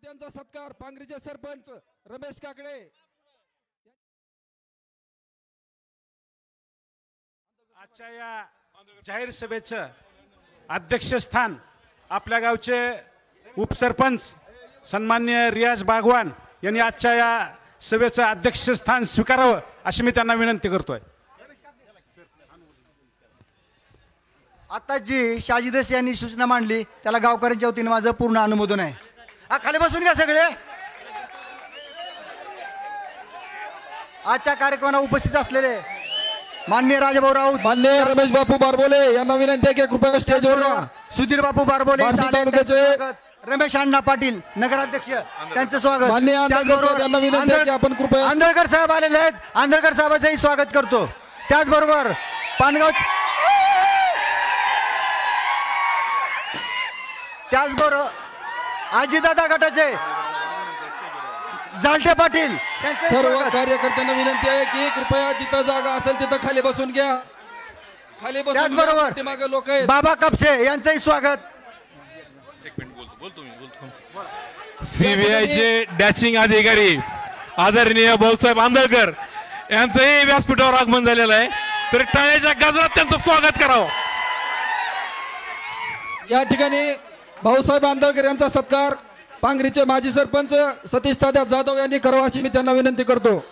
यांचा सत्कार पांगरीचे सरपंच रमेश काकडे। आजच्या या जाहीर सभेचं अध्यक्षस्थान आपल्या गावचे उपसरपंच सन्मान्य रियाज बागवान यांनी आजच्या या सभेचं अध्यक्षस्थान स्वीकारावं अशी मी त्यांना विनंती करतोय। आता जी शाजिदस यांनी सूचना मांडली त्याला गावकऱ्यांच्या वतीने माझं पूर्ण अनुमोदन आहे। खाली बसून घ्या सगळे। आजच्या कार्यक्रमाला उपस्थित असलेले माननीय राजाभाऊ राऊत, माननीय रमेश बापू बारबोले यांना विनंती आहे की कृपया स्टेजवर या। सुधीर बापू बारबोले, रमेश अण्णा पाटील नगराध्यक्ष त्यांचं स्वागत। माननीय आंधळकर यांना विनंती आहे की आपण कृपया आंधळकर साहेब आलेले आहेत, आंधळकर साहेबांचंही स्वागत करतो। त्याचबरोबर पानगाव, त्याचबरोबर आजीदादा गटाचे जालटे पाटील, सर्व कार्यकर्त्यांना विनंती आहे की कृपया जिथं जागा असेल तिथं खाली बसून घ्या, खाली बसून। त्याचबरोबर मागे लोक आहेत। बाबा कापसे यांचंही स्वागत। सीबीआयचे डॅशिंग अधिकारी आदरणीय भाऊसाहेब आंधळकर यांचंही व्यासपीठावर आगमन झालेलं आहे, तर टाळ्याच्या गजरात त्यांचं स्वागत करावं। या ठिकाणी भाऊसाहेब आंधळकर यांचा सत्कार पांगरीचे माजी सरपंच सतीश तात्या जाधव यांनी करावा अशी मी त्यांना विनंती करतो।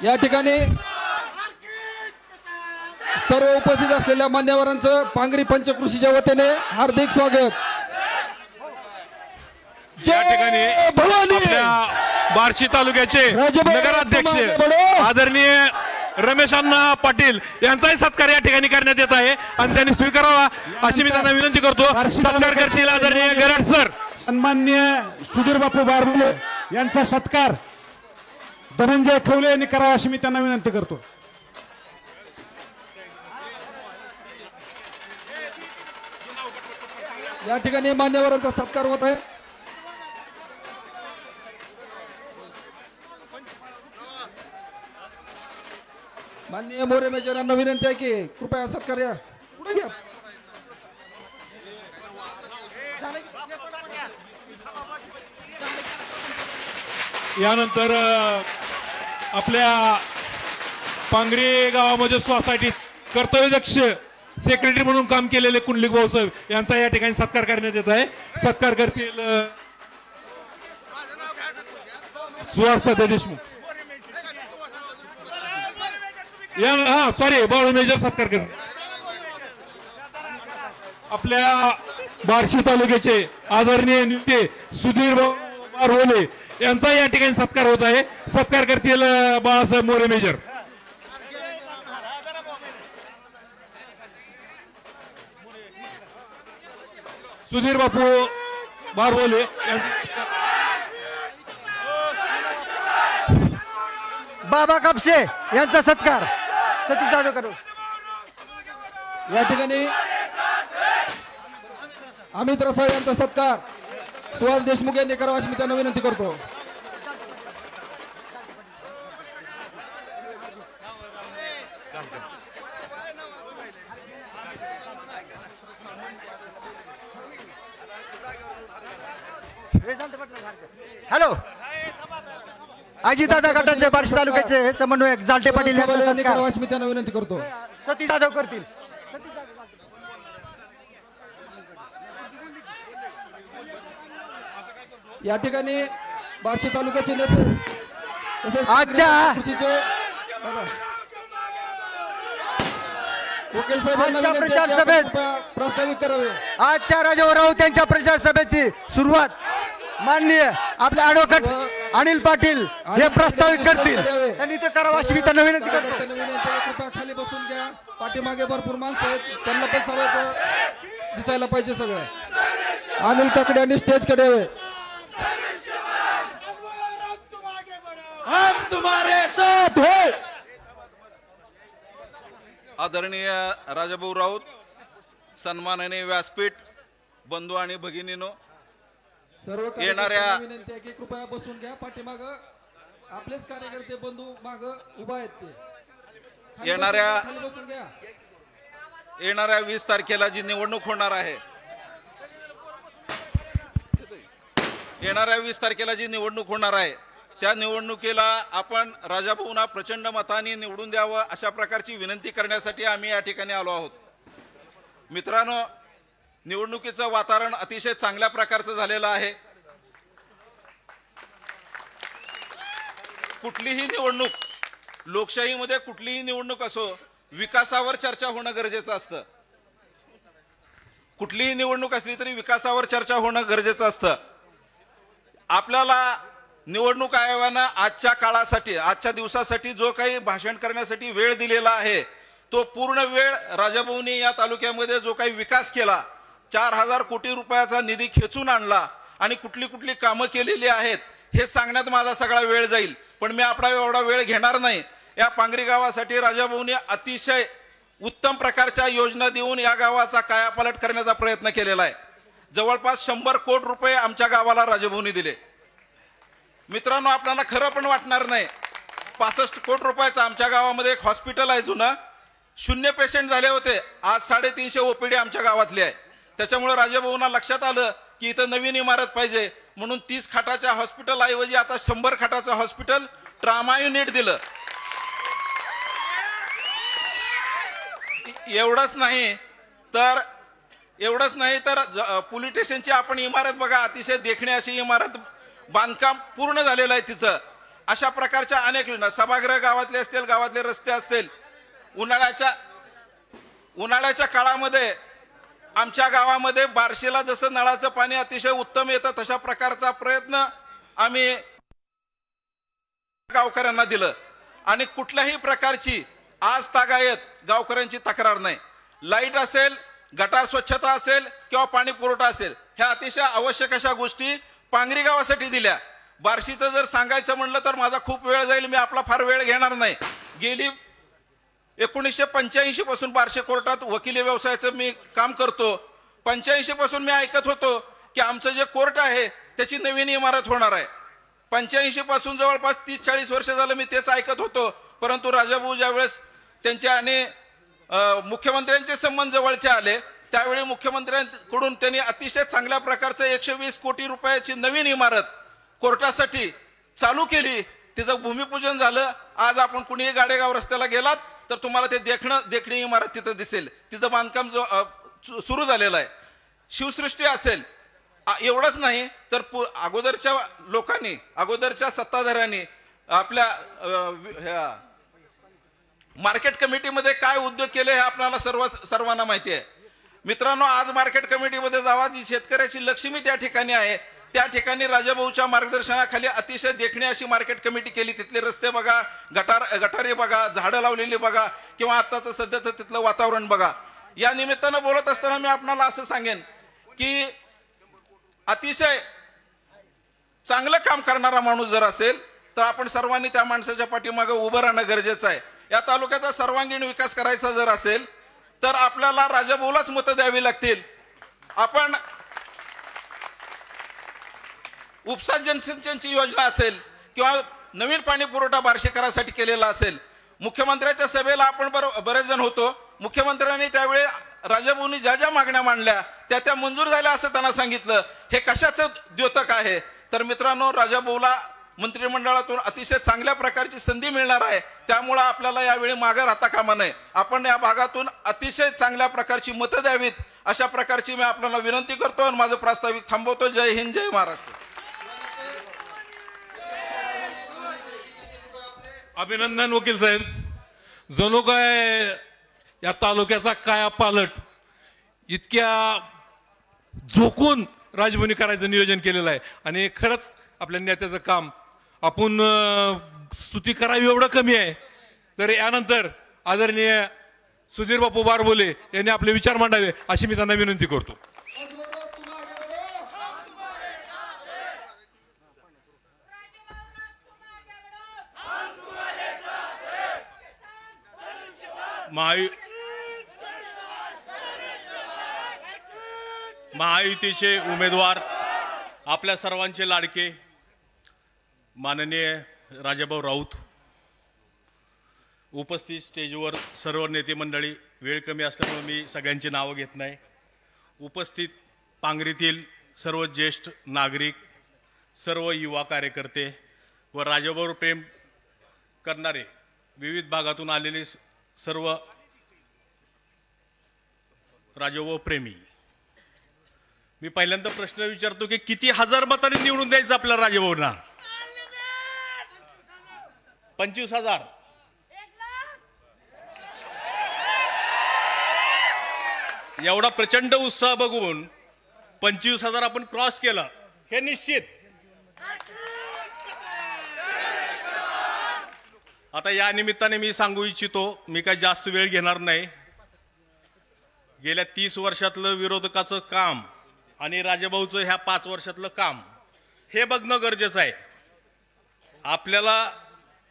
या ठिकाणी सर्व उपस्थित असलेल्या मान्यवरांचं पांगरी पंचकृषीच्या वतीने हार्दिक स्वागत। या ठिकाणी आपल्या बार्शी तालुक्याचे नगराध्यक्ष आदरणीय रमेश अण्णा पाटील यांचाही सत्कार या ठिकाणी करण्यात येत आहे आणि त्यांनी स्वीकारावा अशी मी त्यांना विनंती करतो। सत्कार करतील आदरणीय गराड सर। सन्मान्य सुधीर बापू बारबोले यांचा सत्कार धनंजय खवले यांनी करावा अशी मी त्यांना विनंती करतो। या ठिकाणी मान्यवरांचा सत्कार होत आहे। माननीय मोरे मेजर यांना विनंती आहे की कृपया सत्कार या पुढे घ्या। यानंतर आपल्या पांगरी गावामध्ये सोसायटीत कर्तव्यदक्ष सेक्रेटरी म्हणून काम केलेले कुंडलिक भाऊसाहेब यांचा या ठिकाणी सत्कार करण्यात येत आहे। सत्कार करतील सुहास तात्या देशमुख। बाळू मेजर सत्कार कर। आपल्या बार्शी तालुक्याचे आदरणीय नेते सुधीर बारवले यांचा या ठिकाणी सत्कार होत आहे। सत्कार करतील बाळासाहेब मोरे मेजर। सुधीर बापू बारवले बाबा कापसे यांचा सत्कार सतीश जाधव करू। या ठिकाणी अमित रसाळ यांचा सत्कार सुहास देशमुख यांनी करावा अशी मी त्यांना विनंती करतो। हॅलो, अजितदादा गटाचे बार्शी तालुक्याचे समन्वयक जालटे पाटील यांनी करावा अशी मी त्यांना विनंती करतो। सतीश जाधव करतील। या ठिकाणी बार्शी तालुक्याचे नेते आजच्या वकील साहेबांना प्रचार सभेत प्रस्तावित करावे। आजच्या राजाभाऊ राऊत यांच्या प्रचार सभेची सुरुवात माननीय आपले ॲडव्होकेट अनिल पाटील हे प्रस्तावित करतील, त्यांनी ते करावं अशी मी त्यांना विनंती करतो। कृपया खाली बसून घ्या, पाठीमागे भरपूर माणसं आहेत, त्यांना पण सगळं दिसायला पाहिजे। सगळं अनिल काकडे यांनी स्टेज कडे यावे। हम तुम्हारे साथ हैं। आदरणीय राजाभाऊ राऊत सन्माननीय व्यासपीठ बंधू आणि भगिनीनो, सर्व येणाऱ्या- कार्यकर्त्यांना विनंती आहे की कृपया बसून घ्या. पाठीमाग आपलेच कार्यकर्ते बंधू माग उभा आहेत ते. खाली बसून घ्या. येणाऱ्या 20 तारखेला जी निवडणूक होणार आहे, त्या निवडणुकीला आपण राजाभाऊंना प्रचंड मताने निवडून द्यावं अशा प्रकारची विनंती करण्यासाठी आम्ही या ठिकाणी आलो आहोत. मित्रांनो, निवडणुकीचं वातावरण अतिशय चांगल्या प्रकारचं झालेलं आहे. कुठलीही निवडणूक, लोकशाहीमध्ये कुठलीही निवडणूक असो, विकासावर चर्चा होणं गरजेचं असतं. कुठलीही निवडणूक असली तरी विकासावर चर्चा होणं गरजेचं असतं. आपल्याला निवडणूक आयोगानं आजच्या काळासाठी, आजच्या दिवसासाठी जो काही भाषण करण्यासाठी वेळ दिलेला आहे, तो पूर्ण वेळ राजाभाऊंनी या तालुक्यामध्ये जो काही विकास केला, 4000 कोटी रुपयाचा निधी खेचून आणला आणि कुठली कुठली कामं केलेली आहेत हे सांगण्यात माझा सगळा वेळ जाईल. पण मी आपला एवढा वेळ घेणार नाही. या पांगरी गावासाठी राजाभाऊंनी अतिशय उत्तम प्रकारच्या योजना देऊन या गावाचा कायापालट करण्याचा प्रयत्न केलेला आहे. जवळपास 100 कोटी रुपये आमच्या गावाला राजाभाऊंनी दिले. मित्रांनो, आपल्याला खरं पण वाटणार नाही, 65 कोटी रुपयाचं आमच्या गावामध्ये एक हॉस्पिटल आहे जुनं, 0 पेशंट झाले होते, आज 350 ओपीडी आमच्या गावातली आहे. त्याच्यामुळे राजाभाऊंना लक्षात आलं की इथं नवीन इमारत पाहिजे, म्हणून 30 खाटाच्या हॉस्पिटल ऐवजी आता 100 खाटाचं हॉस्पिटल, ट्रामा युनिट दिलं. एवढंच नाही तर पोलीस स्टेशनची आपण इमारत बघा, अतिशय देखणी अशी इमारत, बांधकाम पूर्ण झालेलं आहे तिचं. अशा प्रकारच्या अनेक योजना, सभागृह गावातले असतील, गावातले रस्ते असतील. उन्हाळ्याच्या काळामध्ये आमच्या गावामध्ये बार्शीला जसं नळाचं पाणी अतिशय उत्तम येतं, तशा प्रकारचा प्रयत्न आम्ही गावकऱ्यांना दिलं आणि कुठल्याही प्रकारची आज तागायत गावकऱ्यांची तक्रार नाही. लाईट असेल, गटार स्वच्छता असेल किंवा पाणी पुरवठा असेल, ह्या अतिशय आवश्यक अशा गोष्टी पांगरी गावासाठी दिल्या. बार्शीचं जर सांगायचं म्हणलं तर माझा खूप वेळ जाईल, मी आपला फार वेळ घेणार नाही. गेली 1985 पासून बार्शी कोर्टात वकिली व्यवसायाचं मी काम करतो. 85 पासून मी ऐकत होतो की आमचं जे कोर्ट आहे त्याची नवीन इमारत होणार आहे. 85 पासून जवळपास 30-40 वर्ष झालं मी तेच ऐकत होतो. परंतु राजाभाऊ ज्यावेळेस त्यांच्या आणि मुख्यमंत्र्यांचे संबंध जवळचे आले, त्यावेळी मुख्यमंत्र्यांकडून त्यांनी अतिशय चांगल्या प्रकारचं 120 कोटी रुपयाची नवीन इमारत कोर्टासाठी चालू केली. तिचं भूमिपूजन झालं. आज आपण कुणीही गाडेगाव रस्त्याला गेलात तर तुम्हाला ते देखणी इमारत तिथं दिसेल. तिचं बांधकाम सुरू झालेलं आहे. शिवसृष्टी असेल. एवढंच नाही तर अगोदरच्या लोकांनी, अगोदरच्या सत्ताधाऱ्यांनी आपल्या मार्केट कमिटीमध्ये काय उद्योग केले हे आपल्याला सर्वांना माहिती आहे. मित्रांनो, आज मार्केट कमिटीमध्ये जावा, जी शेतकऱ्याची लक्ष्मी त्या ठिकाणी आहे, त्या ठिकाणी राजाभाऊच्या मार्गदर्शनाखाली अतिशय देखणी अशी मार्केट कमिटी केली. तिथले रस्ते बघा, गटारे बघा, झाडं लावलेली बघा, किंवा आत्ताचं सध्याचं तिथलं वातावरण बघा. या निमित्तानं बोलत असताना मी आपणाला असं सांगेन की अतिशय चांगलं काम करणारा माणूस जर असेल तर आपण सर्वांनी त्या माणसाच्या पाठीमागे उभं राहणं गरजेचं आहे. या तालुक्याचा सर्वांगीण विकास करायचा जर असेल तर आपल्याला राजाभाऊलाच मतं द्यावी लागतील. आपण उपसा जलसिंचनची योजना असेल किंवा नवीन पाणी पुरवठा बार्शीकरासाठी केलेला असेल, मुख्यमंत्र्यांच्या सभेला आपण बरेच जण होतो. मुख्यमंत्र्यांनी त्यावेळी राजाभाऊंनी ज्या ज्या मागण्या मांडल्या त्या मंजूर झाल्या असं त्यांना सांगितलं. हे कशाचं द्योतक आहे? तर मित्रांनो, राजाभाऊला मंत्रिमंडळातून अतिशय चांगल्या प्रकारची संधी मिळणार आहे. त्यामुळे आपल्याला यावेळी मागे राहता कामा नये. आपण या भागातून अतिशय चांगल्या प्रकारची मतं द्यावीत अशा प्रकारची मी आपल्याला विनंती करतो आणि माझं प्रास्ताविक थांबवतो. जय हिंद, जय महाराष्ट्र. अभिनंदन वकील साहेब. जणू काय या तालुक्याचा कायापालट इतक्या झोकून राजभूनी करायचं नियोजन केलेलं आहे आणि खरंच आपल्या नेत्याचं काम आपण स्तुती करावी एवढं कमी आहे. तर यानंतर आदरणीय सुधीर बापू बारबोले यांनी आपले विचार मांडावे अशी मी त्यांना विनंती करतो. महायुतीचे उमेदवार आपल्या सर्वांचे लाडके माननीय राजाभाऊ राऊत, उपस्थित स्टेजवर सर्व नेते मंडळी, वेळ कमी असल्यामुळे मी सगळ्यांची नावं घेत नाही. उपस्थित पांगरीतील सर्व ज्येष्ठ नागरिक, सर्व युवा कार्यकर्ते व राजाभाऊ प्रेम करणारे विविध भागातून आलेले सर्व राजाभाऊ प्रेमी, मी पहिल्यांदा प्रश्न विचारतो की किती हजार मतांनी निवडून द्यायचं आपल्या राजाभाऊंना? 25,000. एवढा प्रचंड उत्साह बघून 25,000 आपण क्रॉस केलं हे निश्चित. आता या निमित्ताने मी सांगू इच्छितो, मी काय जास्त वेळ घेणार नाही. गेल्या 30 वर्षातलं विरोधकाचं काम आणि राजाभाऊचं ह्या 5 वर्षातलं काम हे बघणं गरजेचं आहे. आपल्याला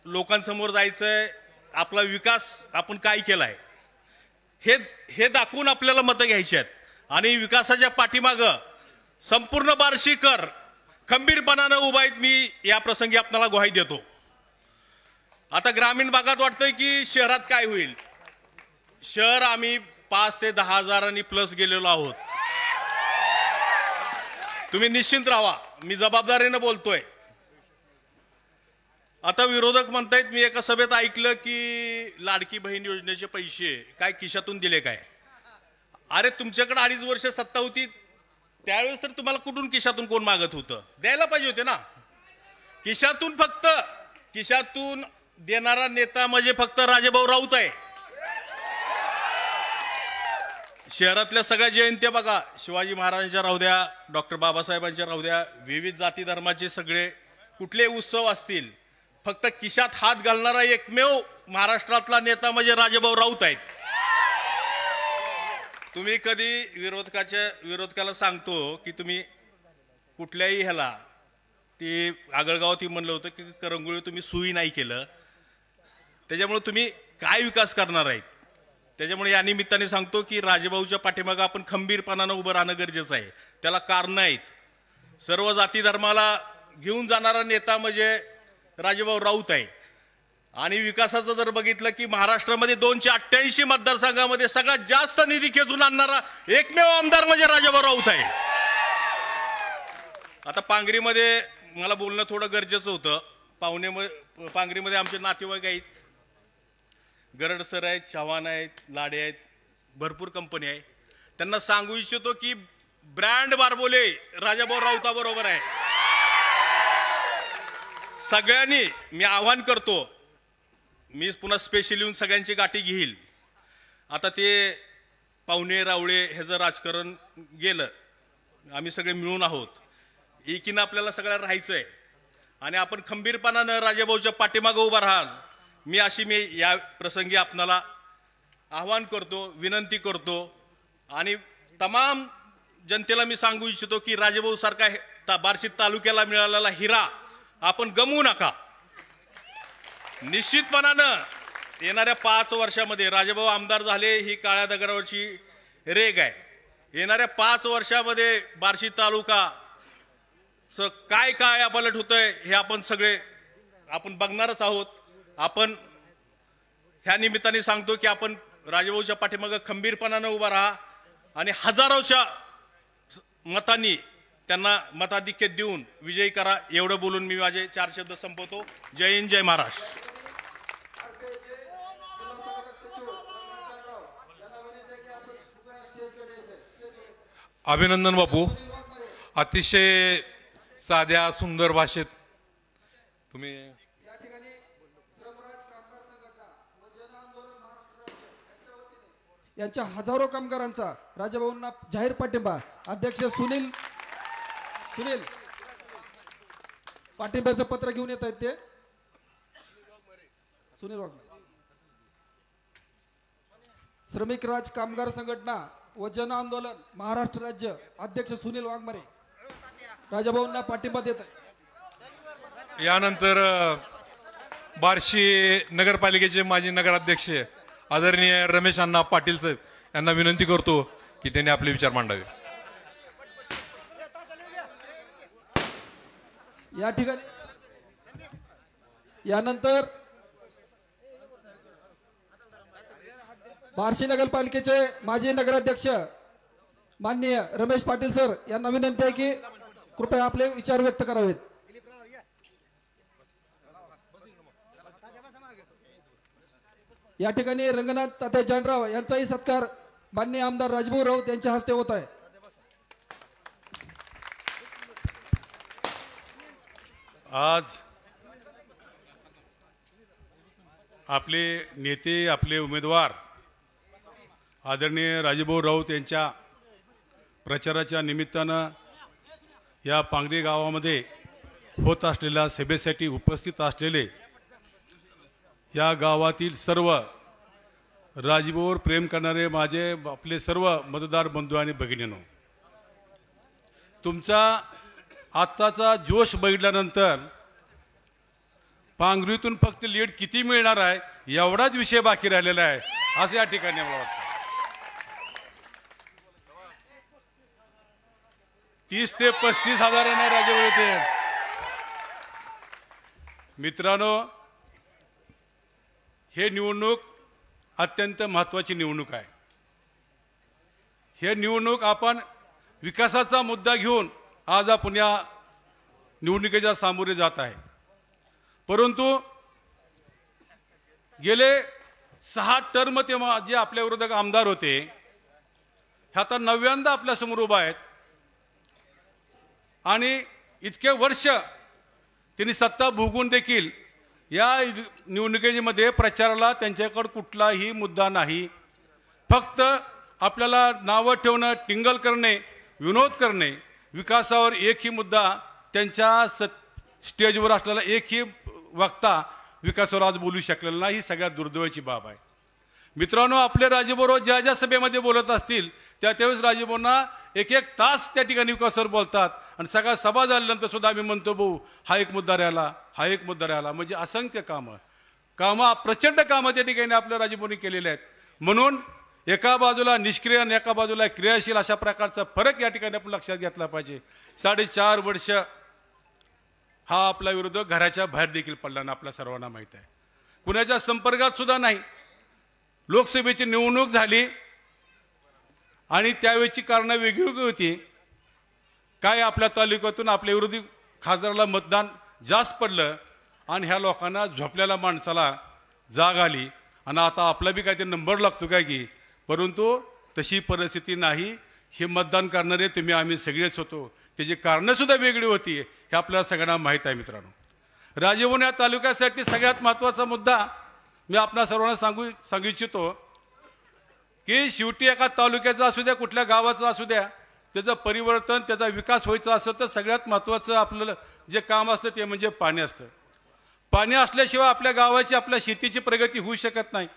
लोकांसमोर जायचंय, आपला विकास आपण काय केलाय हे दाखवून आपल्याला मतं घ्यायची आहेत. आणि विकासाच्या पाठीमागं संपूर्ण बार्शीकर खंबीरपणानं उभा आहेत. मी या प्रसंगी आपल्याला ग्वाही देतो. आता ग्रामीण भागात वाटतंय की शहरात काय होईल. शहर आम्ही 5 ते 10 हजारांनी प्लस गेलेलो आहोत. तुम्ही निश्चिंत राहा, मी जबाबदारीनं बोलतोय. आता विरोधक म्हणतायत, मी एका सभेत ऐकलं की लाडकी बहीण योजनेचे पैसे काय खिशातून दिले काय. अरे तुमच्याकडे 2.5 वर्ष सत्ता होती त्यावेळेस तर तुम्हाला कुठून खिशातून कोण मागत होतं? द्यायला पाहिजे होते ना. खिशातून फक्त खिशातून देणारा नेता म्हणजे फक्त राजाभाऊ राऊत आहे. शहरातल्या सगळ्या जयंत्या बघा, शिवाजी महाराजांच्या राहू द्या, डॉक्टर बाबासाहेबांच्या राहू द्या, विविध जाती धर्माचे सगळे कुठले उत्सव असतील, फक्त खिशात हात घालणारा एकमेव महाराष्ट्रातला नेता म्हणजे राजाभाऊ राऊत आहेत. तुम्ही कधी विरोधकाला सांगतो की तुम्ही कुठल्याही ह्याला, ती आगळगावात म्हणलं होतं की करंगुळी तुम्ही सुई नाही केलं, त्याच्यामुळे तुम्ही काय विकास करणार आहेत. त्याच्यामुळे या निमित्ताने सांगतो की राजाभाऊच्या पाठीमागं आपण खंबीरपणानं उभं राहणं गरजेचं आहे. त्याला कारण आहेत. सर्व जाती धर्माला घेऊन जाणारा नेता म्हणजे राजाभाऊ राऊत आहे. आणि विकासाचं जर बघितलं की महाराष्ट्रामध्ये 288 मतदारसंघामध्ये सगळ्यात जास्त निधी खेचून आणणारा एकमेव आमदार म्हणजे राजाभाऊ राऊत आहे. आता पांगरीमध्ये मला बोलणं थोडं गरजेचं होतं. पांगरीमध्ये आमचे नातेवाईक आहेत, गरड सर आहेत, चव्हाण आहेत, लाडे आहेत, भरपूर कंपनी आहे. त्यांना सांगू इच्छितो की ब्रँड बारबोले राजाभाऊ राऊता बरोबर आहे. सगळ्यांनी मी आवाहन करतो, मी पुन्हा स्पेशल येऊन सगळ्यांची गाठी घेईल. आता ते पाहुणे रावळे ह्याचं राजकारण गेलं, आम्ही सगळे मिळून आहोत. एकीनं आपल्याला सगळ्यांना राहायचंय आणि आपण खंबीरपणानं राजाभाऊच्या पाठीमागं उभा राहाल. मी या प्रसंगी आपणाला आवाहन करतो, विनंती करतो आणि तमाम जनतेला मी सांगू इच्छितो की राजाभाऊ सारखा बार्शी तालुक्याला मिळालेला हिरा आपण गमवू नका. निश्चितपणानं येणाऱ्या 5 वर्षामध्ये राजाभाऊ आमदार झाले ही काळ्या दगडावरची रेग आहे. येणाऱ्या 5 वर्षामध्ये बार्शी तालुका काय अपलट होतंय हे आपण सगळे बघणारच आहोत. आपण ह्या निमित्ताने सांगतो की आपण राजाभाऊच्या पाठीमागं खंबीरपणानं उभा राहा आणि हजारोच्या मतांनी त्यांना मताधिक्य देऊन विजयी करा. एवढं बोलून मी माझे 4 शब्द संपवतो. जय हिंद, जय महाराष्ट्र. अभिनंदन बापू, अतिशय साध्या सुंदर भाषेत तुम्ही यांच्या हजारो कामगारांचा राजाभाऊंना जाहीर पाठिंबा. अध्यक्ष सुनील पाठिंब्याचं पत्र घेऊन येत आहेत. ते सुनील वाघमारे, श्रमिक राज कामगार संघटना व जन आंदोलन महाराष्ट्र राज्य अध्यक्ष सुनील वाघमारे राजाभाऊंना पाठिंबा देत आहेत. यानंतर बार्शी नगरपालिकेचे माजी नगराध्यक्ष आदरणीय रमेश अण्णा पाटील साहेब यांना विनंती करतो की त्यांनी आपले विचार मांडावे. या ठिकाणी यानंतर बार्शी नगरपालिकेचे माजी नगराध्यक्ष माननीय रमेश पाटील सर यांना विनंती आहे की कृपया आपले विचार व्यक्त करावेत. या ठिकाणी रंगनाथ तात्या जानराव यांचाही सत्कार माननीय आमदार राजभाऊ राऊत यांच्या हस्ते होत आहे. आज आपले नेते आपले उमेदवार आदरणीय राजभाऊ राऊत यांच्या प्रचाराच्या निमित्तानं या पांगरी गावामध्ये होत असलेल्या सभेसाठी उपस्थित असलेले या गावातील सर्व राजभाऊवर प्रेम करणारे माझे आपले सर्व मतदार बंधू आणि भगिनींनो, तुमचा आत्ताचा जोश बघितल्यानंतर पांगरीतून फक्त लीड किती मिळणार आहे एवढाच विषय बाकी राहिलेला आहे असं या ठिकाणी मला वाटतं. 30 ते 35 हजारांना राजभाऊ येते. मित्रांनो, हे निवडणूक अत्यंत महत्त्वाची निवडणूक आहे. हे निवडणूक आपण विकासाचा मुद्दा घेऊन आज आपण या निवडणुकीच्या सामोरे जात आहे. परंतु गेले 6 टर्म तेव्हा जे आपल्या विरोधक आमदार होते हे आता 9व्यांदा आपल्यासमोर उभा आहेत आणि इतके वर्ष त्यांनी सत्ता भोगून देखील या निवडणुकीमध्ये प्रचाराला त्यांच्याकडे कुठलाही मुद्दा नाही. फक्त आपल्याला नावं ठेवणं, टिंगल करणे, विनोद करणे, विकासावर एकही मुद्दा त्यांच्या स्टेजवर असलेला एकही वक्ता विकासावर आज बोलू शकलेला नाही. ही सगळ्यात दुर्दैवाची बाब आहे. मित्रांनो, आपले राजभाऊ ज्या ज्या सभेमध्ये बोलत असतील त्यावेळेस राजभाऊंना 1-1 तास त्या ठिकाणी विकासावर बोलतात आणि सगळ्या सभा झाल्यानंतर सुद्धा आम्ही म्हणतो भाऊ हा एक मुद्दा राहिला, हा एक मुद्दा राहिला. म्हणजे असंख्य कामं प्रचंड कामं त्या ठिकाणी आपल्या राजभाऊंनी केलेले आहेत. म्हणून एका बाजूला निष्क्रिय आणि एका बाजूला क्रियाशील अशा प्रकारचा फरक या ठिकाणी आपण लक्षात घेतला पाहिजे. 4.5 वर्ष हा आपला विरोधक घराच्या बाहेर देखील पडला ना आपल्या सर्वांना माहीत आहे. कुणाच्या संपर्कात सुद्धा नाही. लोकसभेची निवडणूक झाली आणि त्यावेळची कारणं वेगवेगळी होती. काय आपल्या तालुक्यातून आपल्या विरोधी खासदाराला मतदान जास्त पडलं आणि ह्या लोकांना झोपलेल्या माणसाला जाग आली आणि आता आपला बी काय ते नंबर लागतो काय की. परंतु तशी परिस्थिती नाही. हे मतदान करणारे तुम्ही आम्ही सगळेच होतो. त्याची कारणंसुद्धा वेगळी होती हे आपल्याला सगळ्यांना माहीत आहे. मित्रांनो, राजभाऊ या तालुक्यासाठी सगळ्यात महत्त्वाचा मुद्दा मी आपल्या सर्वांना सांगू इच्छितो की शेवटी एका तालुक्याचा असू द्या, कुठल्या गावाचा असू द्या, त्याचं परिवर्तन, त्याचा विकास व्हायचा असेल तर सगळ्यात महत्त्वाचं आपलं जे काम असतं ते म्हणजे पाणी असतं. पाणी असल्याशिवाय आपल्या गावाची, आपल्या शेतीची प्रगती होऊ शकत नाही.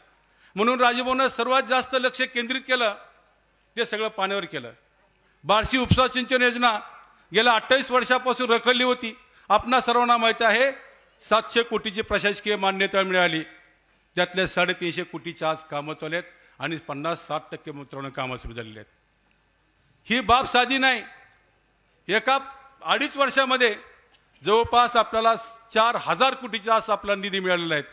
म्हणून राजभाऊनं सर्वात जास्त लक्ष केंद्रित केलं ते सगळं पाण्यावर केलं. बार्शी उपसा सिंचन योजना गेल्या 28 वर्षापासून रखडली होती. आपणा सर्वांना माहीत आहे 700 कोटीची प्रशासकीय मान्यता मिळाली. त्यातल्या 350 कोटीच्या आज कामं चालू आहेत आणि 50-60% मित्रांनो कामं सुरू झालेली आहेत. ही बाब साधी नाही. एका 2.5 वर्षामध्ये जवळपास आपल्याला 4000 कोटीचा असा आपला निधी मिळालेला आहे.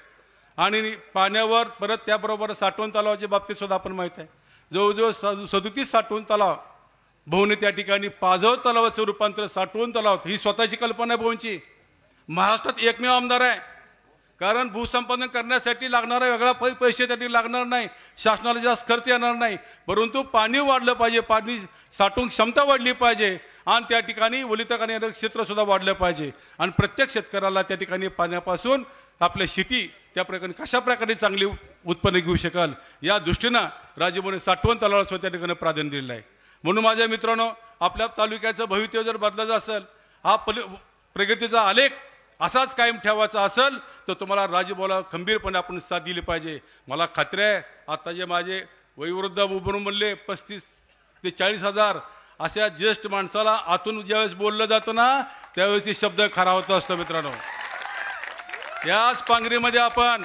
आणि पाण्यावर परत त्याबरोबर साठवण तलावाच्या बाबतीत सुद्धा आपण माहीत आहे जवळजवळ 37 साठवण तलाव भाऊने त्या ठिकाणी पाझर तलावाचं रूपांतर साठवण तलाव, ही स्वतःची कल्पना आहे भाऊंची. महाराष्ट्रात एकमेव आमदार आहे. कारण भूसंपादन करण्यासाठी लागणारा वेगळा पैसे त्यासाठी लागणार नाही, शासनाला जास्त खर्च येणार नाही. परंतु पाणी वाढलं पाहिजे, पाणी साठवून क्षमता वाढली पाहिजे आणि त्या ठिकाणी ओलिताखाली येणारं क्षेत्रसुद्धा वाढलं पाहिजे. आणि प्रत्येक शेतकऱ्याला त्या ठिकाणी पाण्यापासून आपल्या शेती त्या प्रकारे कशा प्रकारे चांगली उत्पन्न घेऊ शकाल या दृष्टीनं राजभाऊने साठवण तलावाला सुद्धा त्या ठिकाणी प्राधान्य दिलेलं आहे. म्हणून माझ्या मित्रांनो, आपल्या तालुक्याचं भवितव्य जर बदलायचं असेल, हा प्रगतीचा आलेख असाच कायम ठेवायचा असेल तर तुम्हाला राजभाऊला खंबीरपणे आपण साथ दिली पाहिजे. मला खात्री आहे आता जे माझे वयोवृद्ध उभं म्हणले 35 ते 40 हजार अशा ज्येष्ठ माणसाला आतून ज्यावेळेस बोललं जातं ना त्यावेळेस ते शब्द खरा होत असतो. मित्रांनो, याच पांगरीमध्ये आपण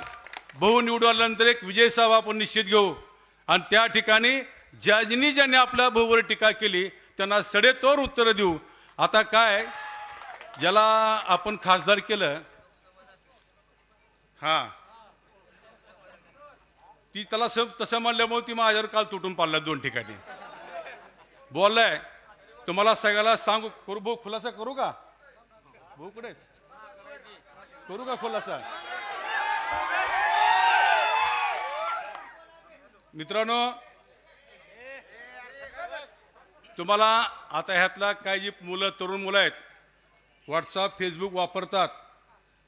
बहु निवडून आल्यानंतर एक विजय सभा आपण निश्चित घेऊ आणि त्या ठिकाणी ज्यांनी आपल्या भाऊवर टीका केली त्यांना सडेतोड उत्तरं देऊ. आता काय ज्याला आपण खासदार केलं, हा ती त्याला तसं म्हणल्यामुळे ती माझ्यावर काल तुटून पाडला 2 ठिकाणी बोललाय. तुम्हाला सगळ्याला सांगू, करू भाऊ खुलासा करू का? भाऊ कुठे करू का खुलासा? मित्रांनो, तुम्हाला आता ह्यातला काही जी मुलं, तरुण मुलं आहेत, व्हॉट्सअप फेसबुक वापरतात,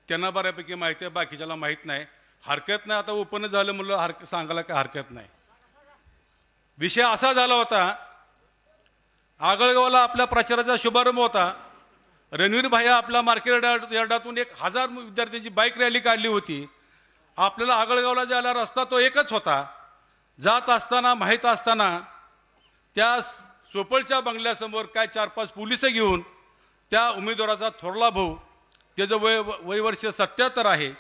त्यांना बऱ्यापैकी माहिती आहे, बाकीच्याला माहीत नाही. हरकत नाही, आता ओपन झालं म्हणलं सांगायला काय हरकत नाही. विषय असा झाला होता, आगळगावला आपल्या प्रचाराचा शुभारंभ होता. रणवीर भाया आपल्या मार्केट यार्डातून 1000 विद्यार्थ्यांची बाईक रॅली काढली होती. आपल्याला आगळगावला जायला रस्ता तो एकच होता. जात असताना माहीत असताना त्या सोपळच्या बंगल्यासमोर काय 4-5 पोलिस घेऊन त्या उमेदवाराचा थोरला भाऊ, त्याचं वय वर्ष 77 आहे,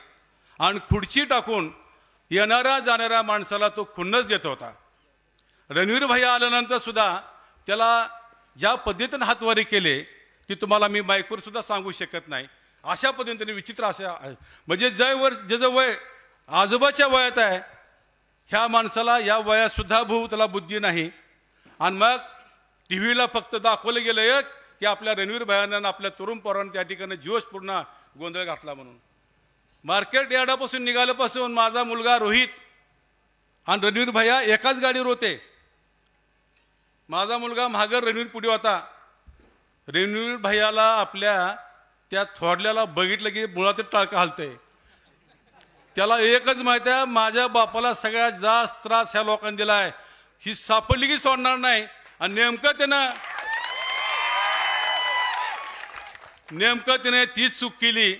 आणि खुर्ची टाकून येणाऱ्या जाणाऱ्या माणसाला तो खुन्नस देत होता. रणवीर भैया आल्यानंतर सुद्धा त्याला ज्या पद्धतीने हातवारी केले ती तुम्हाला मी माईकवर सुद्धा सांगू शकत नाही. अशा पद्धतीने विचित्र अशा, म्हणजे ज्याचं वय आजोबाच्या वयात आहे, ह्या माणसाला या वयात सुद्धा भाऊ त्याला बुद्धी नाही. आणि मग टी व्हीला फक्त दाखवलं गेलं एक की आपल्या रणवीर भैयानं आपल्या तरुण पोरांनी त्या ठिकाणी जोशपूर्ण गोंधळ घातला म्हणून. मार्केट यार्डापासून निघाल्यापासून माझा मुलगा रोहित आणि रणवीर भैया एकाच गाडीवर होते. माझा मुलगा मागं, रणवीर पुढे होता. रणवीर भैयाला आपल्या त्या थोरल्याला बघितलं की मुळातच टाळकं हलतंय. त्याला एकच माहिती आहे, माझ्या बापाला सगळ्यात जास्त त्रास ह्या लोकांनी दिला आहे, ही सापडली की सोडणार नाही. आणि नेमकं त्याने तीच चूक केली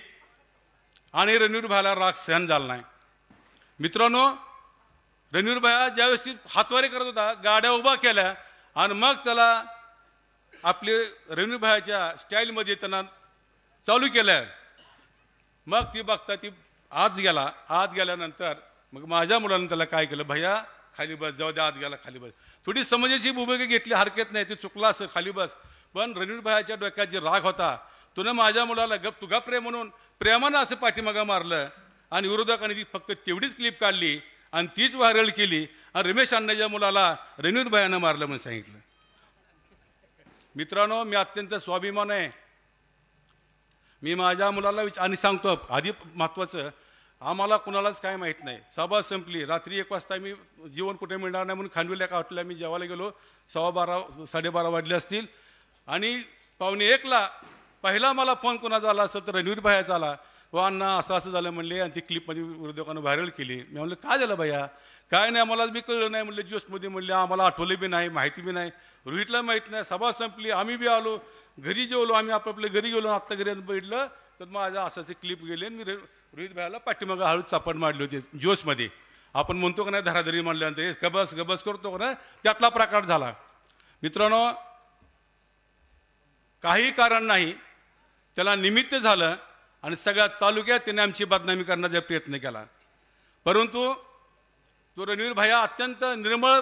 आणि रणवीर भाईला राग सहन झाला नाही. मित्रांनो, रणवीर भाई ज्यावेळेस हातवारी करत होता, गाड्या उभा केल्या आणि मग त्याला आपले रणवीर भाईच्या स्टाईलमध्ये त्यांना चालू केलं. मग ती बघता ती आत गेला. आत गेल्यानंतर मग माझ्या मुलानं त्याला काय केलं, भैया खाली बस, जाऊ द्या, आत गेला, खाली बस. थोडी समजायची भूमिका घेतली, हरकत नाही, ते चुकला असं, खाली बस. पण रणवीर भाईच्या डोक्यात जे राग होता, तुनं माझ्या मुलाला तू गप रे म्हणून प्रेमानं असं पाठीमागं मारलं. आणि विरोधकांनी ती फक्त तेवढीच क्लिप काढली आणि तीच व्हायरल केली. आणि रमेश अण्णाच्या मुलाला रणवीर भाईनं मारलं म्हणून सांगितलं. मित्रांनो, मी अत्यंत स्वाभिमान आहे. मी माझ्या मुलाला आणि सांगतो, आधी महत्त्वाचं, आम्हाला कुणालाच काय माहीत नाही. सभा संपली, रात्री 1 वाजता मी जेवण कुठे मिळणार नाही म्हणून खांडविल्या एका हॉटेलला मी जेवायला गेलो. 12:15 साडेबारा वाजले असतील. आणि 12:45ला पहिला मला फोन कोणाचा आला असेल तर रणवीर भाईचा आला. व अण्णा असं असं झालं म्हणले, आणि ती क्लिपमध्ये विरोधकांना व्हायरल केली. मी म्हणलं काय झालं भैया? काय नाही, मला बी कळलं नाही म्हणलं, ज्योसमध्ये म्हणले, आम्हाला आठवलं बी नाही, माहिती बी नाही, रोहितला माहीत नाही. सभा संपली, आम्ही बी आलो, घरी जेवलो, आम्ही आपापल्या घरी गेलो. आत्ता घरी बघितलं तर माझ्या असाचे क्लिप गेले. मी रोहित भाईला पाठीमागं हळूच चापड मारली होती जोशमध्ये. आपण म्हणतो का नाही धराधरी म्हणल्यानंतर गबस गबस करतो का नाही, त्यातला प्रकार झाला. मित्रांनो, काही कारण नाही, त्याला निमित्त झालं आणि सगळ्या तालुक्यात त्याने आमची बदनामी करण्याचा प्रयत्न केला. परंतु तो रणवीर भैया अत्यंत निर्मळ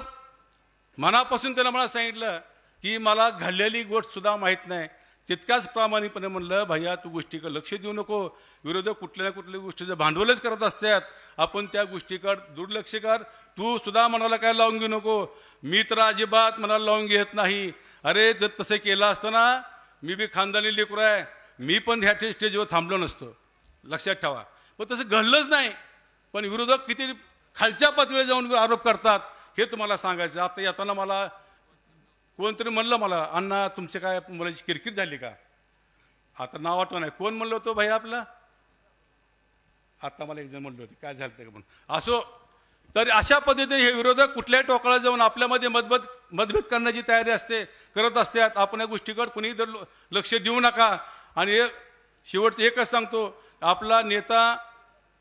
मनापासून त्याला मला सांगितलं की मला घडलेली गोष्ट सुद्धा माहीत नाही. तितक्याच प्रामाणिकपणे म्हणलं, भैया तू गोष्टीकडे लक्ष देऊ नको, विरोधक कुठल्या ना कुठल्या गोष्टीचं भांडवलच करत असतात, आपण त्या गोष्टीकडे दुर्लक्ष कर, तू सुद्धा मनाला काय लावून घेऊ नको. मी तर अजिबात मनाला लावून घेत नाही. अरे जर तसं केलं असतं ना, मी बी खानदानी लेकरू आहे, मी पण ह्या स्टेजवर थांबलो नसतो, लक्षात ठेवा. पण तसं घडलंच नाही. पण विरोधक किती खालच्या पातळीवर जाऊन आरोप करतात हे तुम्हाला सांगायचं. आता येताना मला कोणतरी म्हणलं, मला अण्णा तुमचे काय मुलाची किरकिर झाली का? आता नाव आठवण नाही, कोण म्हणलं होतं भैया आपला? आता मला एक जण म्हणलं होते, काय झालं का म्हणून. असो, तर अशा पद्धतीने हे विरोधक कुठल्याही टोकाला जाऊन आपल्यामध्ये मतभेद करण्याची तयारी असते, करत असतात. आपण या गोष्टीकडे कुणीही जर लक्ष देऊ नका. आणि शेवटचं एकच सांगतो, आपला नेता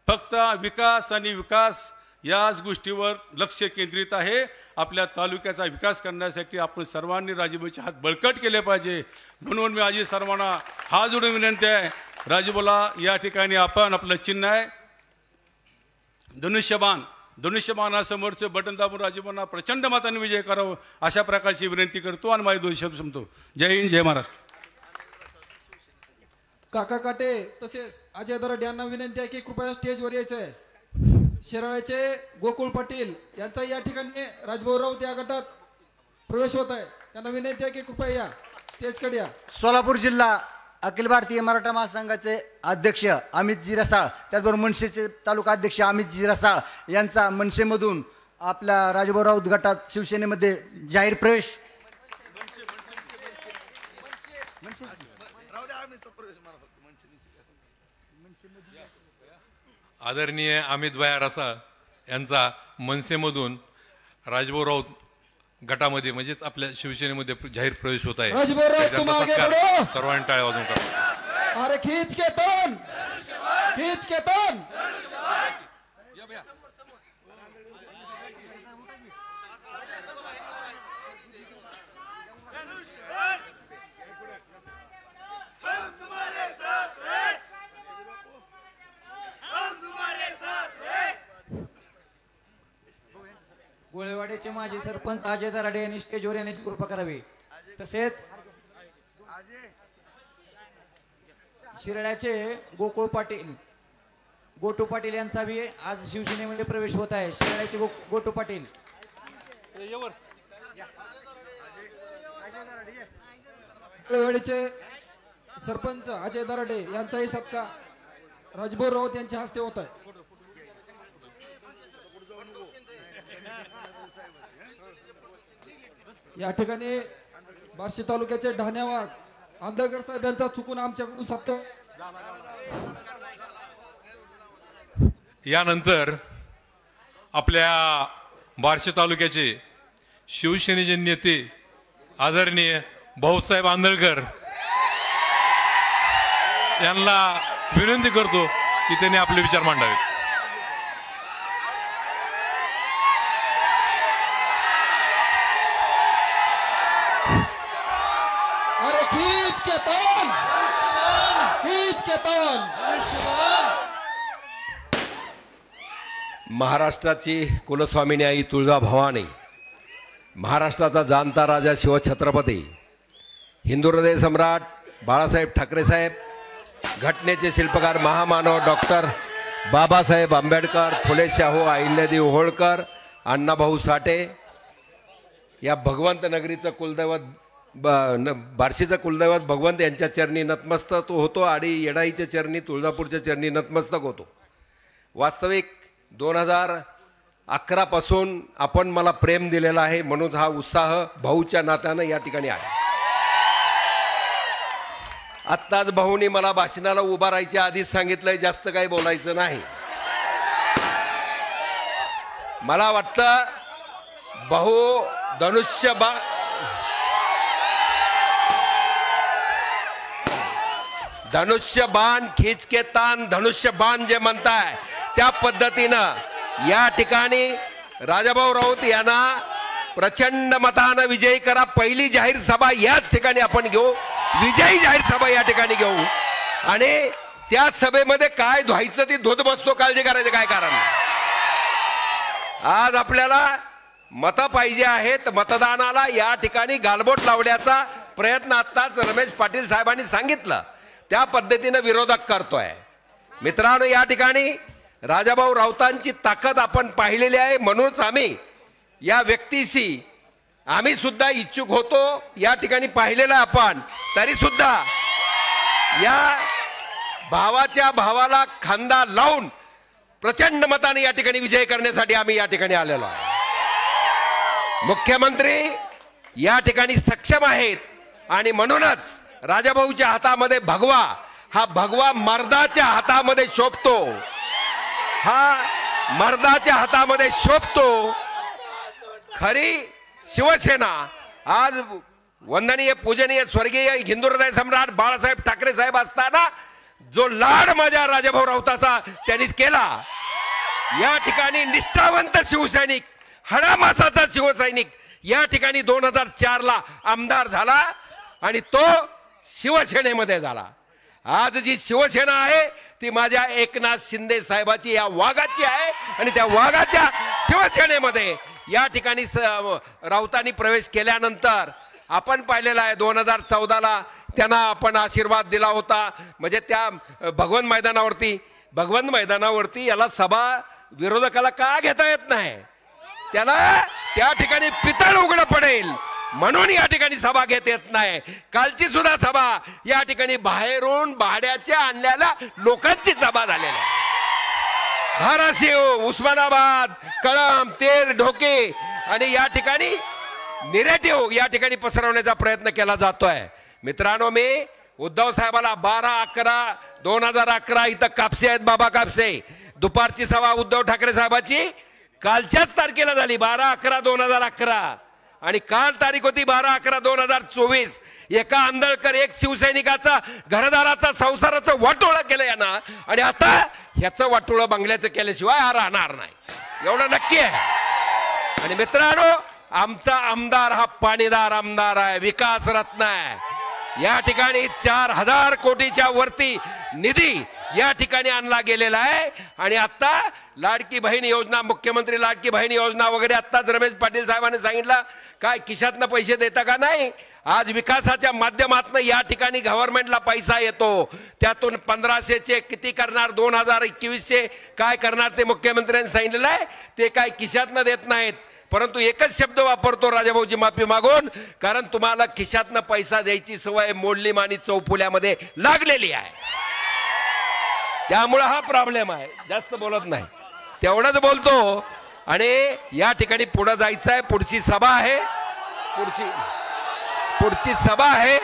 फक्त विकास आणि विकास याच गोष्टीवर लक्ष केंद्रित आहे. आपल्या तालुक्याचा विकास करण्यासाठी आपण सर्वांनी राजूभाईचे हात बळकट केले पाहिजे. म्हणून मी आजी सर्वांना हात जोडून विनंती आहे, राजूभाऊला या ठिकाणी आपण आपलं चिन्ह आहे धनुष्यबाणासमोरचं बटन दाबून राजूभाऊंना प्रचंड मताने विजय करावं अशा प्रकारची विनंती करतो आणि माझे 2 शब्द संपतो. जय हिंद, जय महाराष्ट्र. काका काटे तसेच अजय दराड यांना विनंती आहे की कृपया स्टेजवर यायचं आहे। शिराळ्याचे गोकुळ पाटील यांचा या ठिकाणी राजभाऊ राऊत या गटात प्रवेश होत आहे, त्यांना विनंती आहे की कृपया या स्टेजकडे या। सोलापूर जिल्हा अखिल भारतीय मराठा महासंघाचे अध्यक्ष अमितजी रसाळ, त्याचबरोबर मनसेचे तालुका अध्यक्ष अमितजी रसाळ यांचा मनसेमधून आपल्या राजभाऊ राऊत गटात शिवसेनेमध्ये जाहीर प्रवेश। आदरणीय अमित भाई रसाळ यांचा मनसेमधून राजभाऊ राऊत गटामध्ये म्हणजेच आपल्या शिवसेनेमध्ये जाहीर प्रवेश होत आहे। राजभाऊ राऊत तुम आगे बढ़ो। सर्वांनी टाळ्या वाजवून करा। अरे खींच के तोन, खींच के तोन। गोळेवाडीचे माजी सरपंच अजय दराडे यांनी स्टेजवर येण्याची कृपा करावी। तसेच शिराळ्याचे गोकुळ पाटील गोटू पाटील यांचा बी आज शिवसेनेमध्ये प्रवेश होत आहे। शिराळ्याचे गोटू पाटील गोळेवाडीचे सरपंच अजय दराडे यांचाही सत्कार राजभाऊ राऊत यांच्या हस्ते होत आहे। या ठिकाणी बार्शी तालुक्याचे ढाण्यावाग आंधळकर साहेब यांचा चुकून आमच्याकडून सत्कार। यानंतर आपल्या बार्शी तालुक्याचे शिवसेनेचे नेते आदरणीय भाऊसाहेब आंधळकर यांना विनंती करतो की त्यांनी आपले विचार मांडावेत। अरे खींच के तोन, खींच के तोन। महाराष्ट्राची कुलस्वामिनी आई तुळजाभवानी, महाराष्ट्राचा जाणता राजा शिवछत्रपती, हिंदू हृदय सम्राट बाळासाहेब ठाकरे साहेब, घटनेचे शिल्पकार महामानव डॉक्टर बाबासाहेब आंबेडकर, फुले शाहू, अहिल्यादेवी होळकर, अण्णाभाऊ साठे, या भगवंत नगरीचं कुलदैवत बार्शीचं कुलदैवत भगवंत यांच्या चरणी नतमस्तक होतो आणि येडाईच्या चरणी तुळजापूरच्या चरणी नतमस्तक होतो। वास्तविक 2011 पासून आपण मला प्रेम दिलेला आहे, म्हणून हा उत्साह भाऊच्या नात्यानं या ठिकाणी आहे। आत्ताच भाऊनी मला भाषणाला उभा राहायच्या आधीच सांगितलंय जास्त काही बोलायचं नाही। मला वाटतं भाऊ धनुष्यबाण खींच के तान धनुष्यबाण जे म्हणताय त्या पद्धतीनं या ठिकाणी राजाभाऊ राऊत यांना प्रचंड मतानं विजयी करा। पहिली जाहीर सभा याच ठिकाणी आपण घेऊ, विजयी जाहीर सभा या ठिकाणी घेऊ आणि त्या सभेमध्ये काय धुवायचं ती धुत बसतो, काळजी करायचं काय कारण। आज आपल्याला मतं पाहिजे आहेत, मतदानाला या ठिकाणी गालबोट लावण्याचा प्रयत्न आत्ताच रमेश पाटील साहेबांनी सांगितलं त्या पद्धतीने विरोधक करतोय। मित्रांनो, या ठिकाणी राजाभाऊ राऊतांची ताकद आपण पाहिलेली आहे, म्हणूनच आम्ही या व्यक्तीशी आम्ही सुद्धा इच्छुक होतो। या ठिकाणी पाहिलेलं आपण, तरी सुद्धा या भावाच्या भावाला खांदा लावून प्रचंड मताने या ठिकाणी विजय करण्यासाठी आम्ही या ठिकाणी आलेलो आहे। मुख्यमंत्री या ठिकाणी सक्षम आहेत आणि म्हणूनच राजाभाऊच्या हातामध्ये भगवा, हा भगवा मर्दाच्या हातामध्ये शोभतो, हा मर्दाच्या हातामध्ये शोभतो। खरी शिवसेना आज वंदनीय पूजनीय स्वर्गीय हिंदू हृदय सम्राट बाळासाहेब ठाकरे साहेब असताना जो लाड माझ्या राजाभाऊ राऊताचा त्यांनी केला, या ठिकाणी निष्ठावंत शिवसैनिक, हडामासाचा शिवसैनिक या ठिकाणी 2004 ला आमदार झाला आणि तो शिवसेनेमध्ये झाला। आज जी शिवसेना आहे ती माझ्या एकनाथ शिंदे साहेबाची या वाघाची आहे आणि त्या वाघाच्या शिवसेनेमध्ये या ठिकाणी राऊतांनी प्रवेश केल्यानंतर आपण पाहिलेला आहे 2014 ला त्यांना आपण आशीर्वाद दिला होता. म्हणजे त्या भगवन मैदानावरती याला सभा विरोधकाला का घेता येत नाही? त्याला त्या ठिकाणी पितळ उघडं पडेल म्हणून या ठिकाणी सभा घेत येत नाही. कालची सुद्धा सभा या ठिकाणी बाहेरून भाड्याच्या आणलेल्या लोकांची सभा झालेली आहे. धाराशिव, उस्मानाबाद, कळंब, तेर, ढोके आणि या ठिकाणी निरेटिव्ह या ठिकाणी पसरवण्याचा प्रयत्न केला जातोय. मित्रांनो, मी उद्धव साहेबाला 12/11/2011 इथं कापसे आहेत, बाबा कापसे, दुपारची सभा उद्धव ठाकरे साहेबाची कालच्याच तारखेला झाली 12/11/2011 आणि काल तारीख होती 12/11/2024. एका आंधळकर, एक शिवसैनिकाचा घरदाराचा संसाराचं वाटोळं केलं यांना आणि आता ह्याचं वाटोळं बंगल्याचं केल्याशिवाय हा राहणार नाही, एवढं नक्की आहे. आणि मित्रांनो, आमचा आमदार हा पाणीदार आमदार आहे, विकास रत्न आहे. या ठिकाणी 4000 कोटीच्या वरती निधी या ठिकाणी आणला गेलेला आहे. आणि आता लाडकी बहीण योजना, मुख्यमंत्री लाडकी बहीण योजना वगैरे आत्ताच रमेश पाटील साहेबांनी सांगितलं, काय खिशातनं पैसे देता का नाही? आज विकासाच्या माध्यमातून या ठिकाणी गव्हर्नमेंटला पैसा येतो. त्यातून 1500चे किती करणार, 2021चे काय करणार ते मुख्यमंत्र्यांनी सांगितलेलं आहे. ते काय खिशातनं देत नाहीत, परंतु एकच शब्द वापरतो राजाभाऊची माफी मागून, कारण तुम्हाला खिशातनं पैसा द्यायची सवय मोडलीम आणि चौफुल्यामध्ये लागलेली आहे. त्यामुळे हा प्रॉब्लेम आहे. जास्त बोलत नाही, तेवढंच बोलतो. आणि या ठिकाणी पुढे जायचं आहे. पुढची सभा आहे, पुढची सभा आहे.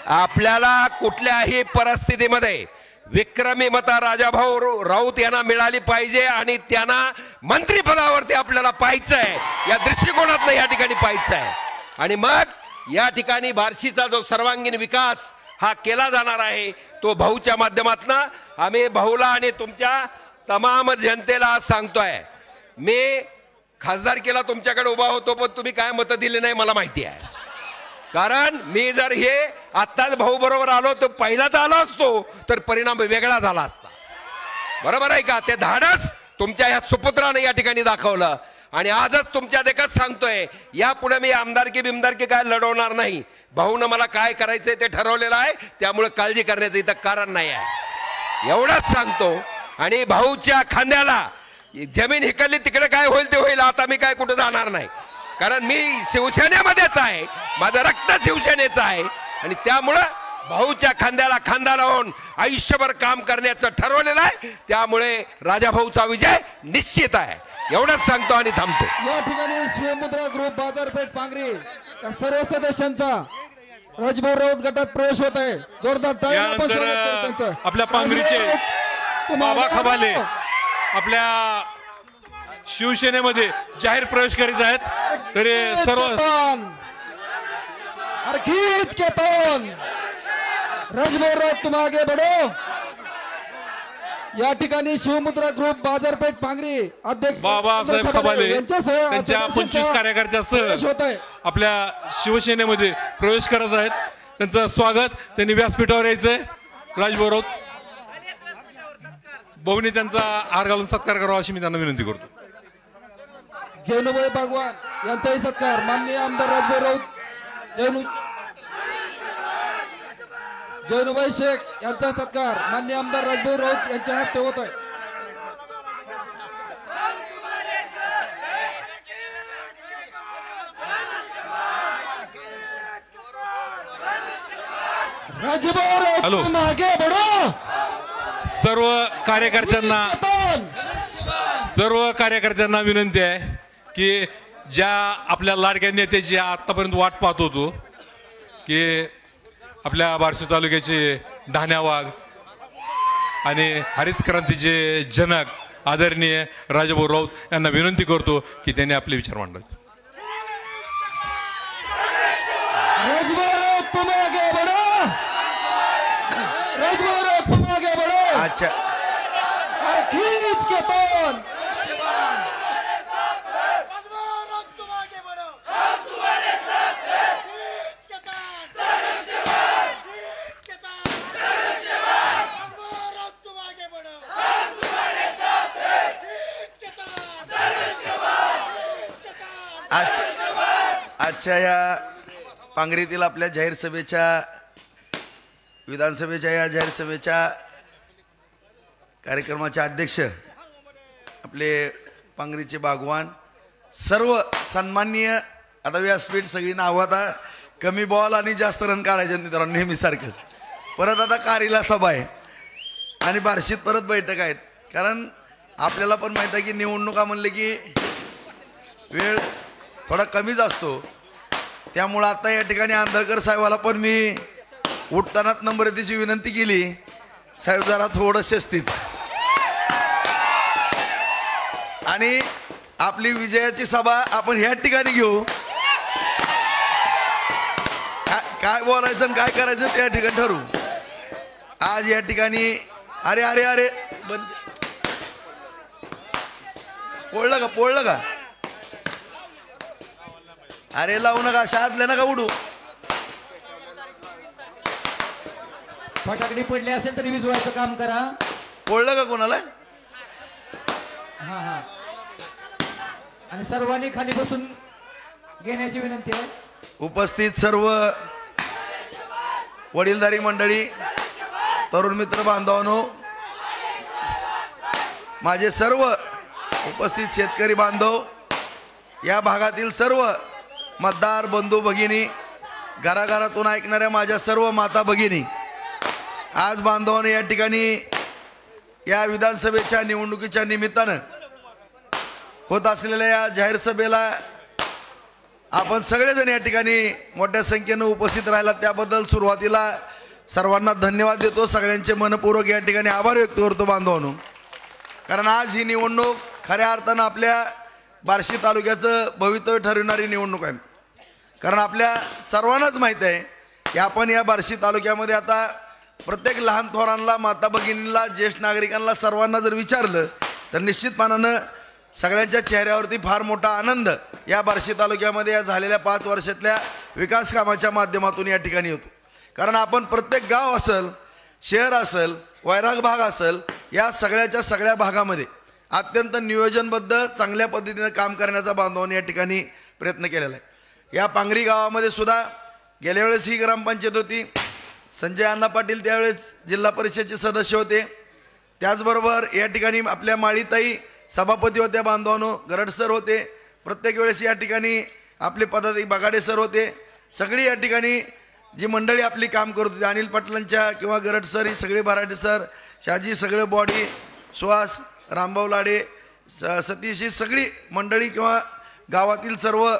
आपल्याला कुठल्याही परिस्थितीमध्ये विक्रमी मता राजाभाऊ राऊत यांना मिळाली पाहिजे आणि त्यांना मंत्रिपदावरती आपल्याला पाहायचं आहे. या दृष्टिकोनातून या ठिकाणी पाहायचं आहे. आणि मग या ठिकाणी बार्शीचा जो सर्वांगीण विकास हा केला जाणार आहे तो भाऊच्या माध्यमातून. आम्ही भाऊला आणि तुमच्या तमाम जनतेला आज सांगतोय, मी खासदारकीला तुमच्याकडे उभा होतो पण तुम्ही काय मतं दिली नाही मला माहिती आहे. कारण मी जर हे आत्ताच भाऊ बरोबर आलो तर पहिलाच आलो असतो तर परिणाम वेगळा झाला असता. बरोबर आहे का? ते धाडस तुमच्या ह्या सुपुत्राने या ठिकाणी दाखवलं. आणि आजच तुमच्या देखत सांगतोय, यापुढे मी आमदारकी काय लढवणार नाही. भाऊनं मला काय करायचंय ते ठरवलेलं आहे, त्यामुळे काळजी करण्याचं इथं कारण नाही आहे, एवढंच सांगतो. आणि भाऊच्या खांद्याला जमीन हिकलली, तिकडे काय होईल ते होईल, आता मी काय कुठं जाणार नाही. कारण मी शिवसेनेमध्येच आहे, माझं रक्त शिवसेनेचं आहे. आणि त्यामुळं भाऊच्या खांद्याला खांदा लावून आयुष्यभर काम करण्याचं ठरवलेलं आहे. त्यामुळे राजाभाऊचा विजय निश्चित आहे, एवढंच सांगतो आणि थांबतो. या ठिकाणी शिवमुद्रा ग्रुप बाजारपेठ पांगरी या सर्व सदस्यांचा राजभाऊ राऊत गटात प्रवेश होत आहे. जोरदार टाळ्या आपण स्वागत करू त्यांचं. आपल्या पांगरीचे बाबा खबाले आपल्या शिवसेनेमध्ये जाहीर प्रवेश करीत आहेत. तरी सर्व राजभाऊ राऊत तुम आगे बढो. या ठिकाणी शिवमुद्रा ग्रुप बाजारपेठ पांगरी अध्यक्ष बाबासाहेब खबाले त्यांच्या 25 कार्यकर्त्यांसह आपल्या शिवसेनेमध्ये प्रवेश करत आहेत. त्यांचं स्वागत. त्यांनी व्यासपीठावर यायचंय. राजभाऊ राऊत भाऊनी त्यांचा हार घालून सत्कार करावा अशी मी त्यांना विनंती करतो. जैनुभाई बागवान यांचाही सत्कार. माननीय आमदार राजभाऊ राऊत, जैनुभाई शेख यांचा सत्कार माननीय आमदार राजभाऊ राऊत यांच्या हस्ते होत आहे. राजभाऊ राऊत हॅलो. मागे बढो. सर्व कार्यकर्त्यांना विनंती आहे की ज्या आपल्या लाडक्या नेत्याची आतापर्यंत वाट पाहत होतो की आपल्या बार्शी तालुक्याचे ढाण्या वाघ आणि हरित क्रांतीचे जनक आदरणीय राजाभाऊ राऊत यांना विनंती करतो की त्यांनी आपले विचार मांडावेत. राजभाऊ राऊत तुम आगे बढो. राजभाऊ राऊत तुम आगे बढो. अच्छा, खींच के तोन. आजच्या या पांगरीतील आपल्या जाहीर सभेच्या विधानसभेच्या या जाहीर सभेच्या कार्यक्रमाचे अध्यक्ष आपले पांगरीचे बागवान सर्व सन्माननीय, आता व्यासपीठ सगळी नावं, आता कमी बॉल आणि जास्त रन काढायचे मित्रांनो नेहमीसारखंच. परत आता कारीला सभा आहे आणि बार्शीत परत बैठक आहेत, कारण आपल्याला पण माहीत आहे की निवडणुका म्हणले की वेळ थोडा कमीच असतो. त्यामुळं आता या ठिकाणी आंधळकर साहेबाला पण मी उठतानाच नम्रतेची विनंती केली, साहेब जरा थोडं शिस्तीत. आणि आपली विजयाची सभा आपण ह्या ठिकाणी घेऊ. काय बोलायचं आणि काय करायचं त्या ठिकाणी ठरवू. आज या ठिकाणी अरे अरे अरे बंद पोळलं का अरे लावू नका, शाळेतले नका उडू. फटाकडी पडली असेल तरी विजवायचं काम करा. पोळलं का कोणाला? हा हा. आणि सर्वांनी खाली बसून घेण्याची विनंती आहे. उपस्थित सर्व वडीलधारी मंडळी, तरुण मित्र बांधवांनो, माझे सर्व उपस्थित शेतकरी बांधव, या भागातील सर्व मतदार बंधू भगिनी, घराघरातून ऐकणाऱ्या माझ्या सर्व माता भगिनी, आज बांधवांनो या ठिकाणी या विधानसभेच्या निवडणुकीच्या निमित्तानं होत असलेल्या या जाहीर सभेला आपण सगळेजण या ठिकाणी मोठ्या संख्येनं उपस्थित राहिला त्याबद्दल सुरुवातीला सर्वांना धन्यवाद देतो. सगळ्यांचे मनपूर्वक या ठिकाणी आभार व्यक्त करतो बांधवांनो, कारण आज ही निवडणूक खऱ्या अर्थानं आपल्या बार्शी तालुक्याचं भवितव्य ठरविणारी निवडणूक आहे. कारण आपल्या सर्वांनाच माहीत आहे की आपण या बार्शी तालुक्यामध्ये आता प्रत्येक लहान थोरांना, माता भगिनींना, ज्येष्ठ नागरिकांना सर्वांना जर विचारलं तर निश्चितपणानं सगळ्यांच्या चेहऱ्यावरती फार मोठा आनंद या बार्शी तालुक्यामध्ये या झालेल्या 5 वर्षातल्या विकास कामाच्या माध्यमातून या ठिकाणी होतो. कारण आपण प्रत्येक गाव असेल, शहर असेल, वैराग भाग असेल, या सगळ्याच्या सगळ्या भागामध्ये अत्यंत नियोजनबद्ध चांगल्या पद्धतीनं काम करण्याचा बांधवांनी या ठिकाणी प्रयत्न केलेला आहे. या पांगरी गावामध्ये सुद्धा गेल्या वेळेस ही ग्रामपंचायत होती, संजय अण्णा पाटील त्यावेळेस जिल्हा परिषदेचे सदस्य होते. त्याचबरोबर या ठिकाणी आपल्या माळीताई सभापती होत्या बांधवांनो, गरड सर होते. प्रत्येक वेळेस या ठिकाणी आपले पदाधिकारी बगाडे सर होते. सगळी या ठिकाणी जी मंडळी आपली काम करत होती, अनिल पाटलांच्या किंवा गरड सर, ही सगळे भराडे सर, शाजी, सगळे बॉडी, सुहास, रामभाऊ लाडे, सतीश, ही सगळी मंडळी किंवा गावातील सर्व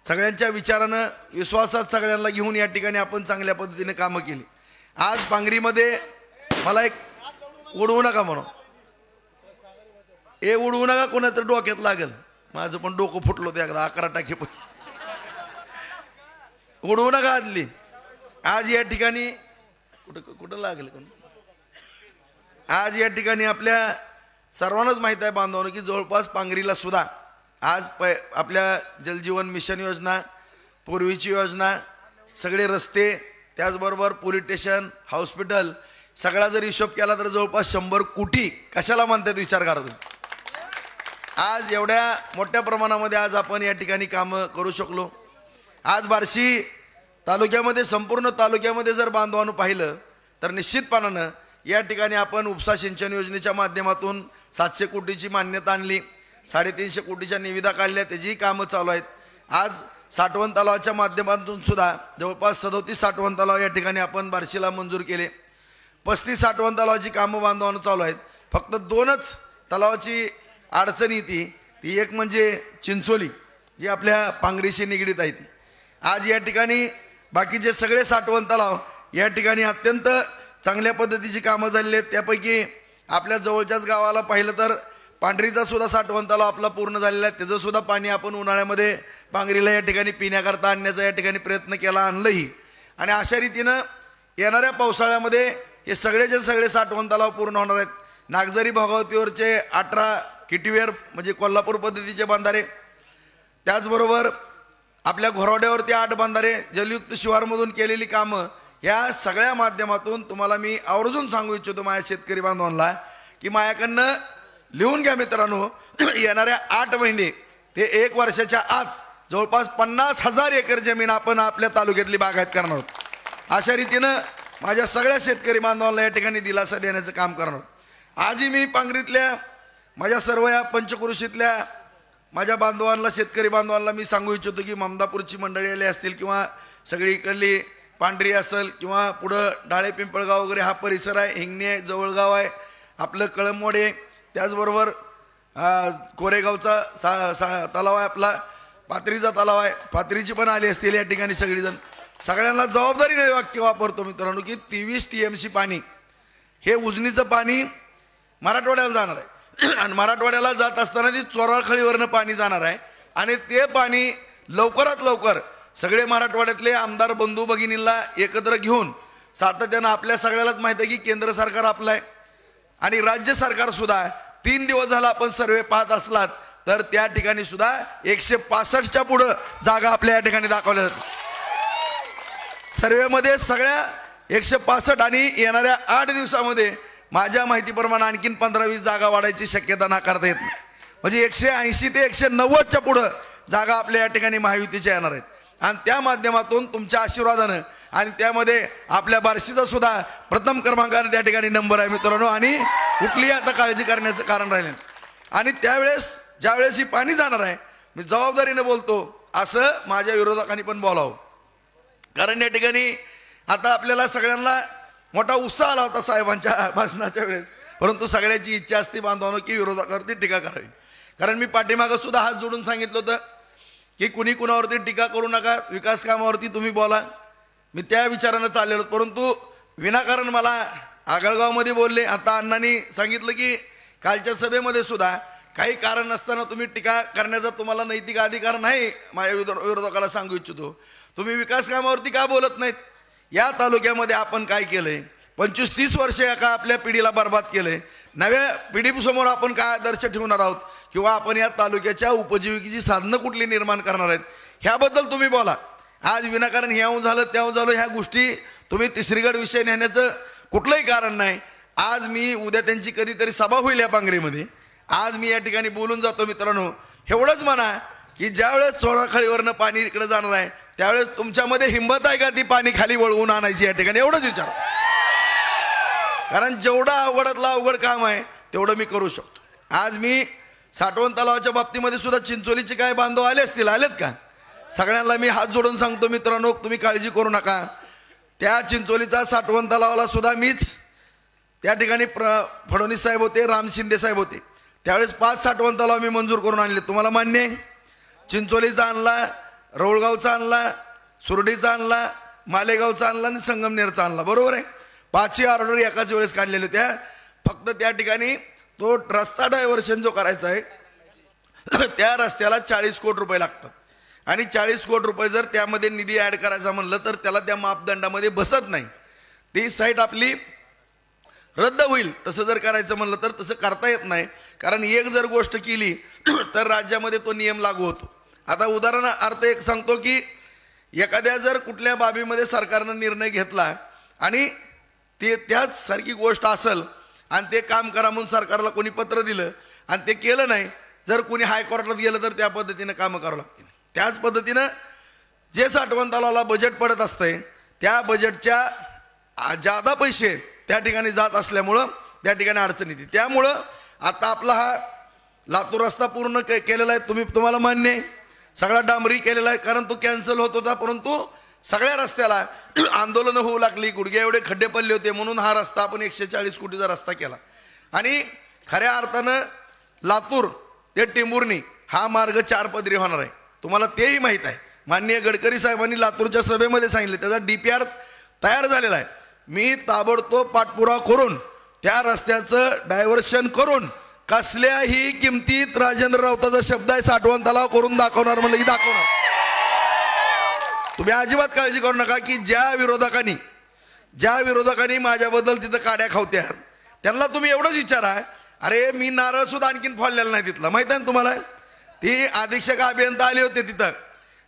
सगळ्यांच्या विचारानं, विश्वासात सगळ्यांना घेऊन या ठिकाणी आपण चांगल्या पद्धतीने कामं केली. आज पांगरीमध्ये मला एक उडवू नका म्हणून, ए उडवू नका, कोणाचं डोक्यात लागेल. माझं पण डोकं फुटलं होतं एकदा 11 टाके पण. उडवू नका आदली. आज या ठिकाणी कुठं लागेल कोण, आज या ठिकाणी आपल्या सर्वांनाच माहीत आहे बांधवांनो की जवळपास पांगरीला सुद्धा आज आपल्या जलजीवन मिशन योजना, पूर्वीची योजना, सगळे रस्ते, त्याचबरोबर पोलीस स्टेशन, हॉस्पिटल, सगळा जर हिशोब केला तर जवळपास 100 कोटी कशाला म्हणतात विचार करा तुम्ही. आज एवढ्या मोठ्या प्रमाणामध्ये आज आपण या ठिकाणी कामं करू शकलो. आज बार्शी तालुक्यामध्ये, संपूर्ण तालुक्यामध्ये जर बांधवांनो पाहिलं तर निश्चितपणानं या ठिकाणी आपण उपसा सिंचन योजनेच्या माध्यमातून 700 कोटीची मान्यता आणली, 350 कोटीच्या निविदा काढल्या, त्याचीही कामं चालू आहेत. आज साठवण तलावाच्या माध्यमातून सुद्धा जवळपास 37 साठवण तलाव या ठिकाणी आपण बार्शीला मंजूर केले. 35 साठवण तलावाची कामं बांधवांनो चालू आहेत. फक्त 2च तलावाची अडचण येते, ती एक म्हणजे चिंचोली, जी आपल्या पांगरीशी निगडीत आहे. आज या ठिकाणी बाकीचे सगळे साठवण तलाव या ठिकाणी अत्यंत चांगल्या पद्धतीची कामं झालेली आहेत. त्यापैकी आपल्या जवळच्याच गावाला पाहिलं तर पांढरीचा सुद्धा साठवण तलाव आपला पूर्ण झालेला आहे. त्याचं सुद्धा पाणी आपण उन्हाळ्यामध्ये पांगरीला या ठिकाणी पिण्याकरता आणण्याचा या ठिकाणी प्रयत्न केला, आणलंही. आणि अशा रीतीनं येणाऱ्या पावसाळ्यामध्ये हे सगळेचे सगळे साठवण तलाव पूर्ण होणार आहेत. नागझरी भोगावतीवरचे 18 किटीवेर म्हणजे कोल्हापूर पद्धतीचे बंधारे, त्याचबरोबर आपल्या घोरवड्यावरती 8 बंधारे, जलयुक्त शिवारमधून केलेली कामं, या सगळ्या माध्यमातून तुम्हाला मी आवर्जून सांगू इच्छितो माझ्या शेतकरी बांधवांना की माझ्याकडनं लिहून घ्या मित्रांनो, येणाऱ्या 8 महिने ते 1 वर्षाच्या आत जवळपास 50,000 एकर जमीन आपण आपल्या तालुक्यातली बागायत करणार आहोत. अशा रीतीनं माझ्या सगळ्या शेतकरी बांधवांना या ठिकाणी दिलासा देण्याचं काम करणार आहोत. आजही मी पांगरीतल्या माझ्या सर्व या पंचक्रोशीतल्या माझ्या बांधवांना शेतकरी बांधवांना मी सांगू इच्छितो की ममदापूरची मंडळी आली असतील किंवा सगळीकडली पांढरी असेल किंवा पुढं डाळे पिंपळगाव वगैरे हा परिसर आहे, हिंगणी आहे, जवळगाव आहे, आपलं कळमवाडी आहे, त्याचबरोबर कोरेगावचा तलाव आहे, आपला पाथरीचा तलाव आहे, पाथरीची पण आली असतील या ठिकाणी सगळीजण. सगळ्यांना जबाबदारीने वाक्य वापरतो मित्रांनो की 23 TMC पाणी हे उजनीचं पाणी मराठवाड्याला जाणार आहे आणि मराठवाड्याला जात असताना ती चोराळखळीवरनं पाणी जाणार आहे आणि ते पाणी लवकरात लवकर सगळे मराठवाड्यातले आमदार बंधू भगिनींना एकत्र घेऊन सातत्यानं आपल्या सगळ्यालाच माहिती आहे की केंद्र सरकार आपलं आहे आणि राज्य सरकार सुद्धा 3 दिवस झाला आपण सर्वे पाहत असलात तर त्या ठिकाणी सुद्धा 165च्या पुढं जागा आपल्या या ठिकाणी दाखवल्या जातात. सर्वेमध्ये सगळ्या 165 आणि येणाऱ्या 8 दिवसामध्ये माझ्या माहितीप्रमाणे आणखीन 15-20 जागा वाढायची शक्यता नाकारता येत नाही. म्हणजे 180 ते 190च्या पुढं जागा आपल्या या ठिकाणी महायुतीच्या येणार आहेत आणि त्या माध्यमातून तुमच्या आशीर्वादानं आणि त्यामध्ये आपल्या बार्शीचा सुद्धा प्रथम क्रमांकाने त्या ठिकाणी नंबर आहे मित्रांनो आणि कुठलीही आता काळजी करण्याचं कारण राहिलं आणि त्यावेळेस ज्यावेळेस ही पाणी जाणार आहे मी जबाबदारीने बोलतो असं माझ्या विरोधकांनी पण बोलावं. कारण या ठिकाणी आता आपल्याला सगळ्यांना मोठा उत्साह आला होता साहेबांच्या भाषणाच्या वेळेस, परंतु सगळ्याची इच्छा असते बांधवांनो की विरोधकावरती टीका करावी. कारण मी पाठीमागं सुद्धा हात जोडून सांगितलं होतं की कुणी कुणावरती टीका करू नका, विकास कामावरती तुम्ही बोला. मी त्या विचारानं चाललेलो, परंतु विनाकारण मला आगळगावमध्ये बोलले. आता अण्णांनी सांगितलं की कालच्या सभेमध्ये सुद्धा काही कारण नसताना तुम्ही टीका करण्याचा तुम्हाला नैतिक अधिकार नाही. माझ्या विरोधकाला सांगू इच्छितो तुम्ही विकास कामावरती का बोलत नाहीत. या तालुक्यामध्ये आपण काय केलंय, 25-30 वर्षे एका आपल्या पिढीला बर्बाद केलंय. नव्या पिढीसमोर आपण काय आदर्श ठेवणार आहोत किंवा आपण या तालुक्याच्या उपजीविकेची साधनं कुठली निर्माण करणार आहेत ह्याबद्दल तुम्ही बोला. आज विनाकारण ह्याहून झालं त्याहून झालं ह्या गोष्टी तुम्ही तिसरीगड विषय नेण्याचं कुठलंही कारण नाही. आज मी उद्या त्यांची कधीतरी सभा होईल या पांगरीमध्ये, आज मी या ठिकाणी बोलून जातो मित्रांनो. एवढंच म्हणा की ज्यावेळेस चोराखळीवरनं पाणी इकडे जाणार आहे त्यावेळेस तुमच्यामध्ये हिंमत आहे का ती पाणी खाली वळवून आणायची या ठिकाणी, एवढंच विचार. कारण जेवढं अवघडातलं अवघड काम आहे तेवढं मी करू शकतो. आज मी साठवण तलावाच्या बाबतीमध्ये सुद्धा चिंचोलीचे काय बांधव आले असतील, आलेत का? सगळ्यांना मी हात जोडून सांगतो मित्रांनो तुम्ही काळजी करू नका. त्या चिंचोलीचा साठवण तलावाला सुद्धा मीच त्या ठिकाणी फडणवीस साहेब होते, राम शिंदे साहेब होते, त्यावेळेस 5 साठवण तलाव मी मंजूर करून आणले. तुम्हाला मान्य आहे? चिंचोलीचा आणला, रौळगावचा आणला, सुरडीचा आणला, मालेगावचा आणला आणि संगमनेरचा आणला, बरोबर आहे. 5ची ऑर्डर एकाच वेळेस काढलेल्या होत्या. फक्त त्या ठिकाणी तो रस्ता डायव्हर्शन जो करायचा आहे त्या रस्त्याला 40 कोटी रुपये लागतात आणि 40 कोटी रुपये जर त्यामध्ये निधी ॲड करायचा म्हणलं तर त्याला त्या मापदंडामध्ये बसत नाही. ती साईट आपली रद्द होईल. तसं जर करायचं म्हणलं तर तसं करता येत नाही, कारण एक जर गोष्ट केली तर राज्यामध्ये तो नियम लागू होतो. आता उदाहरणार्थ एक सांगतो की एखाद्या जर कुठल्या बाबीमध्ये सरकारनं निर्णय घेतला आणि ते त्याच सारखी गोष्ट असेल आणि ते काम करा म्हणून सरकारला कोणी पत्र दिलं आणि ते केलं नाही, जर कोणी हायकोर्टात गेलं तर त्या पद्धतीनं कामं करावं लागतील. त्याच पद्धतीनं जे साठवण तलावाला बजेट पडत असतंय त्या बजेटच्या जादा पैसे त्या ठिकाणी जात असल्यामुळं त्या ठिकाणी अडचण येते. त्यामुळं आता आपला हा लातूर रस्ता पूर्ण केलेला आहे, तुम्हाला मान्य आहे, सगळा डांबरी केलेला आहे, कारण तो कॅन्सल होत होता. परंतु सगळ्या रस्त्याला आंदोलनं होऊ लागली, गुडघ्या एवढे खड्डे पडले होते, म्हणून हा रस्ता आपण 140 कोटीचा रस्ता केला आणि खऱ्या अर्थानं लातूर ते टेंभुर्णी हा मार्ग 4 पदरी होणार आहे. तुम्हाला तेही माहीत आहे. माननीय गडकरी साहेबांनी लातूरच्या सभेमध्ये सांगितले त्याचा DPR तयार झालेला आहे. मी ताबडतोब पाठपुरावा करून त्या रस्त्याचं डायव्हर्शन करून कसल्याही किमतीत राजेंद्र राऊताचा शब्द आहे साठवण तलाव करून दाखवणार, म्हणलं की दाखवणार. तुम्ही अजिबात काळजी करू नका की ज्या विरोधकांनी माझ्याबद्दल तिथं काड्या खावत्या त्यांना तुम्ही एवढंच विचारा, अरे मी नारळ सुद्धा आणखीन फोडलेला नाही तिथला, माहित आहे ना तुम्हाला. ती अधीक्षक अभियंता आले होते तिथं,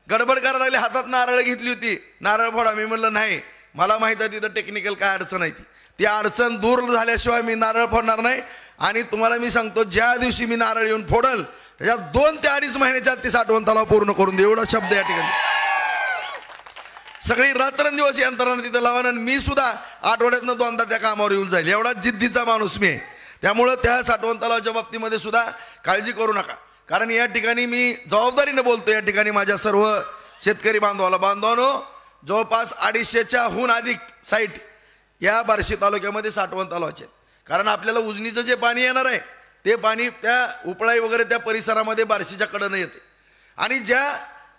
गडबड करायला लागले, हातात नारळ घेतली होती, नारळ फोडा. मी म्हणलं नाही, मला माहित आहे तिथं टेक्निकल काय अडचण आहे, ती अडचण दूर झाल्याशिवाय मी नारळ फोडणार नाही. आणि तुम्हाला मी सांगतो ज्या दिवशी मी नारळ येऊन फोडल त्याच्यात 2 ते 2.5 महिन्याच्या आत ती साठवण तलाव पूर्ण करून दे, एवढा शब्द या ठिकाणी. सगळी रात्रंदिवस यंत्रणा तिथं लावा. मी सुद्धा आठवड्यातनं 2दा त्या कामावर येऊन जाईल, एवढा जिद्दीचा माणूस मी आहे. त्यामुळं त्या साठवण तलावाच्या बाबतीमध्ये सुद्धा काळजी करू नका, कारण या ठिकाणी मी जबाबदारीने बोलतो. या ठिकाणी माझ्या सर्व शेतकरी बांधवांनो, जवळपास 250च्याहून अधिक साईट या बार्शी तालुक्यामध्ये साठवण तलावाचे आहेत. कारण आपल्याला उजनीचं जे पाणी येणार आहे ते पाणी त्या उपळाई वगैरे त्या परिसरामध्ये बार्शीच्या कडेनं येते, आणि ज्या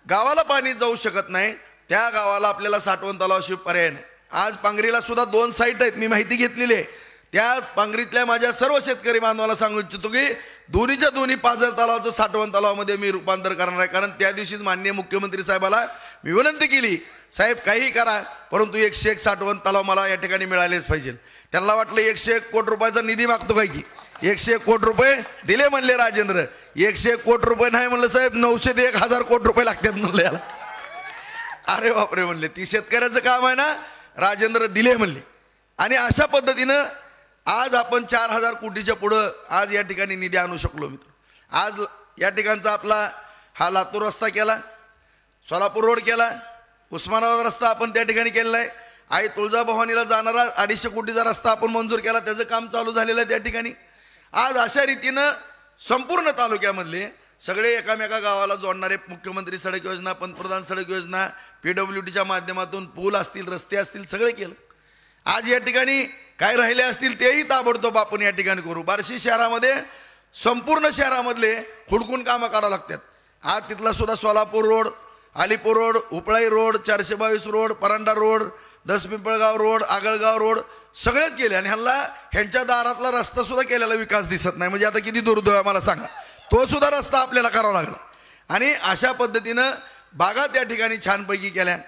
गावाला पाणी जाऊ शकत नाही त्या गावाला आपल्याला साठवण तलावाशिवाय पर्याय नाही. आज पांगरीला सुद्धा 2 साईट आहेत, मी माहिती घेतलेली आहे. त्या पांगरीतल्या माझ्या सर्व शेतकरी बांधवांना सांगू इच्छितो की दोन्हीच्या दोन्ही पाझर तलावाचं साठवण तलावामध्ये मी रूपांतर करणार आहे. कारण त्या दिवशीच माननीय मुख्यमंत्री साहेबाला मी विनंती केली, साहेब काही करा परंतु 101 साठवण तलाव मला या ठिकाणी मिळालेच पाहिजे. त्यांना वाटलं 101 कोटी रुपयाचा निधी मागतो काय की, 101 कोटी रुपये दिले म्हणले राजेंद्र. 101 कोटी रुपये नाही म्हणलं साहेब, 900 ते 1000 कोटी रुपये लागतात म्हणलं याला. अरे बापरे म्हणले, ती शेतकऱ्याचं काम आहे ना, राजेंद्र दिले म्हणले. आणि अशा पद्धतीनं आज आपण 4000 कोटीच्या पुढं आज या ठिकाणी निधी आणू शकलो मित्र. आज या ठिकाणचा आपला हा लातूर रस्ता केला, सोलापूर रोड केला, उस्मानाबाद रस्ता आपण त्या ठिकाणी केलेला आहे. आई तुळजाभवानीला जाणारा 250 कोटीचा रस्ता आपण मंजूर केला, त्याचं काम चालू झालेलं आहे त्या ठिकाणी. आज अशा रीतीनं संपूर्ण तालुक्यामधले सगळे एकामेका गावाला जोडणारे मुख्यमंत्री सडक योजना, पंतप्रधान सडक योजना, PWDच्या माध्यमातून पूल असतील, रस्ते असतील, सगळे केलं. आज या ठिकाणी काय राहिले असतील तेही ताबडतोब आपण या ठिकाणी करू. बार्शी शहरामध्ये संपूर्ण शहरामधले हुडकून कामं काढावं लागतात. आज तिथला सुद्धा Solapur road, Alipur road, Upalai road, 422 road, Paranda road, 10 Pimpalgaon road, Agalgaon road सगळेच केले. आणि ह्यांच्या दारातला रस्ता सुद्धा केलेला विकास दिसत नाही. म्हणजे आता किती दुर्दैव आहे मला सांगा, तो सुद्धा रस्ता आपल्याला करावा लागला. आणि अशा पद्धतीनं बागा त्या ठिकाणी छानपैकी केल्या.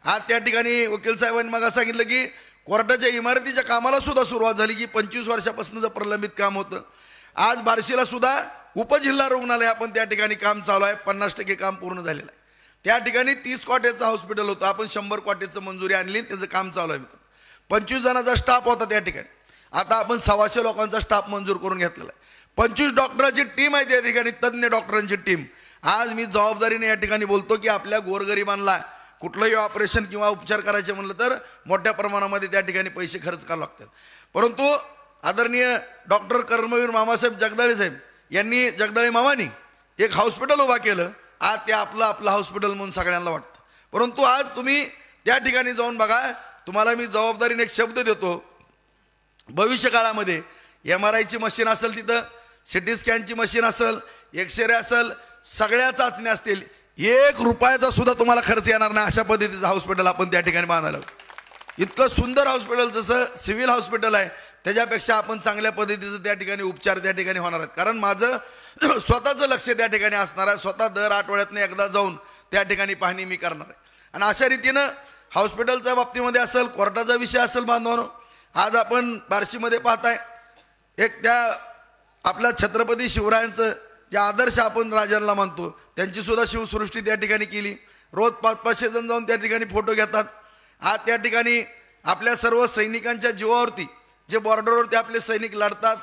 आज त्या ठिकाणी वकील साहेबांनी मला सांगितलं की कोर्टाच्या इमारतीच्या कामाला सुद्धा सुरुवात झाली, की 25 वर्षापासूनचं प्रलंबित काम होतं. आज बार्शीला सुद्धा उपजिल्हा रुग्णालय आपण त्या ठिकाणी काम चालू आहे, 50% काम पूर्ण झालेलं आहे. त्या ठिकाणी 30 क्वाटेचं हॉस्पिटल होतं, आपण 100 क्वाटेचं मंजुरी आणली, त्याचं काम चालू आहे. 25 जणांचा स्टाफ होता त्या ठिकाणी, आता आपण 125 लोकांचा स्टाफ मंजूर करून घेतलेला आहे. 25 डॉक्टरांची टीम आहे त्या ठिकाणी, तज्ज्ञ डॉक्टरांची टीम. आज मी जबाबदारीने या ठिकाणी बोलतो की आपल्या गोरगरिबांना कुठलंही ऑपरेशन किंवा उपचार करायचे म्हणलं तर मोठ्या प्रमाणामध्ये त्या ठिकाणी पैसे खर्च करावे लागतात. परंतु आदरणीय डॉक्टर कर्मवीर मामासाहेब जगदाळे साहेब यांनी, जगदाळे मामानी एक हॉस्पिटल उभा केलं. आज ते आपलं हॉस्पिटल म्हणून सगळ्यांना वाटतं. परंतु आज तुम्ही त्या ठिकाणी जाऊन बघा, तुम्हाला मी जबाबदारीने एक शब्द देतो, भविष्य काळामध्ये MRIची मशीन असेल, तिथं CT स्कॅनची मशीन असेल, एक्सरे असेल, सगळ्या चाचण्या असतील, 1 रुपयाचा सुद्धा तुम्हाला खर्च येणार नाही. अशा पद्धतीचं हॉस्पिटल आपण त्या ठिकाणी बांधायला. इतकं सुंदर हॉस्पिटल, जसं सिव्हिल हॉस्पिटल आहे त्याच्यापेक्षा आपण चांगल्या पद्धतीचं त्या ठिकाणी उपचार त्या ठिकाणी होणार आहेत. कारण माझं स्वतःचं लक्ष त्या ठिकाणी असणार आहे. स्वतः दर आठवड्यातनं एकदा जाऊन त्या ठिकाणी पाहणी मी करणार आहे. आणि अशा रीतीनं हॉस्पिटलच्या बाबतीमध्ये असेल, कोर्टाचा विषय असेल बांधवांनो, आज आपण बार्शीमध्ये पाहताय एक त्या आपल्या छत्रपती शिवरायांचं जे आदर्श आपण राजांना मानतो त्यांची सुद्धा शिवसृष्टी त्या ठिकाणी केली. रोज 500-500 जण जाऊन त्या ठिकाणी फोटो घेतात. आज त्या ठिकाणी आपल्या सर्व सैनिकांच्या जीवावरती जे बॉर्डरवरती आपले सैनिक लढतात,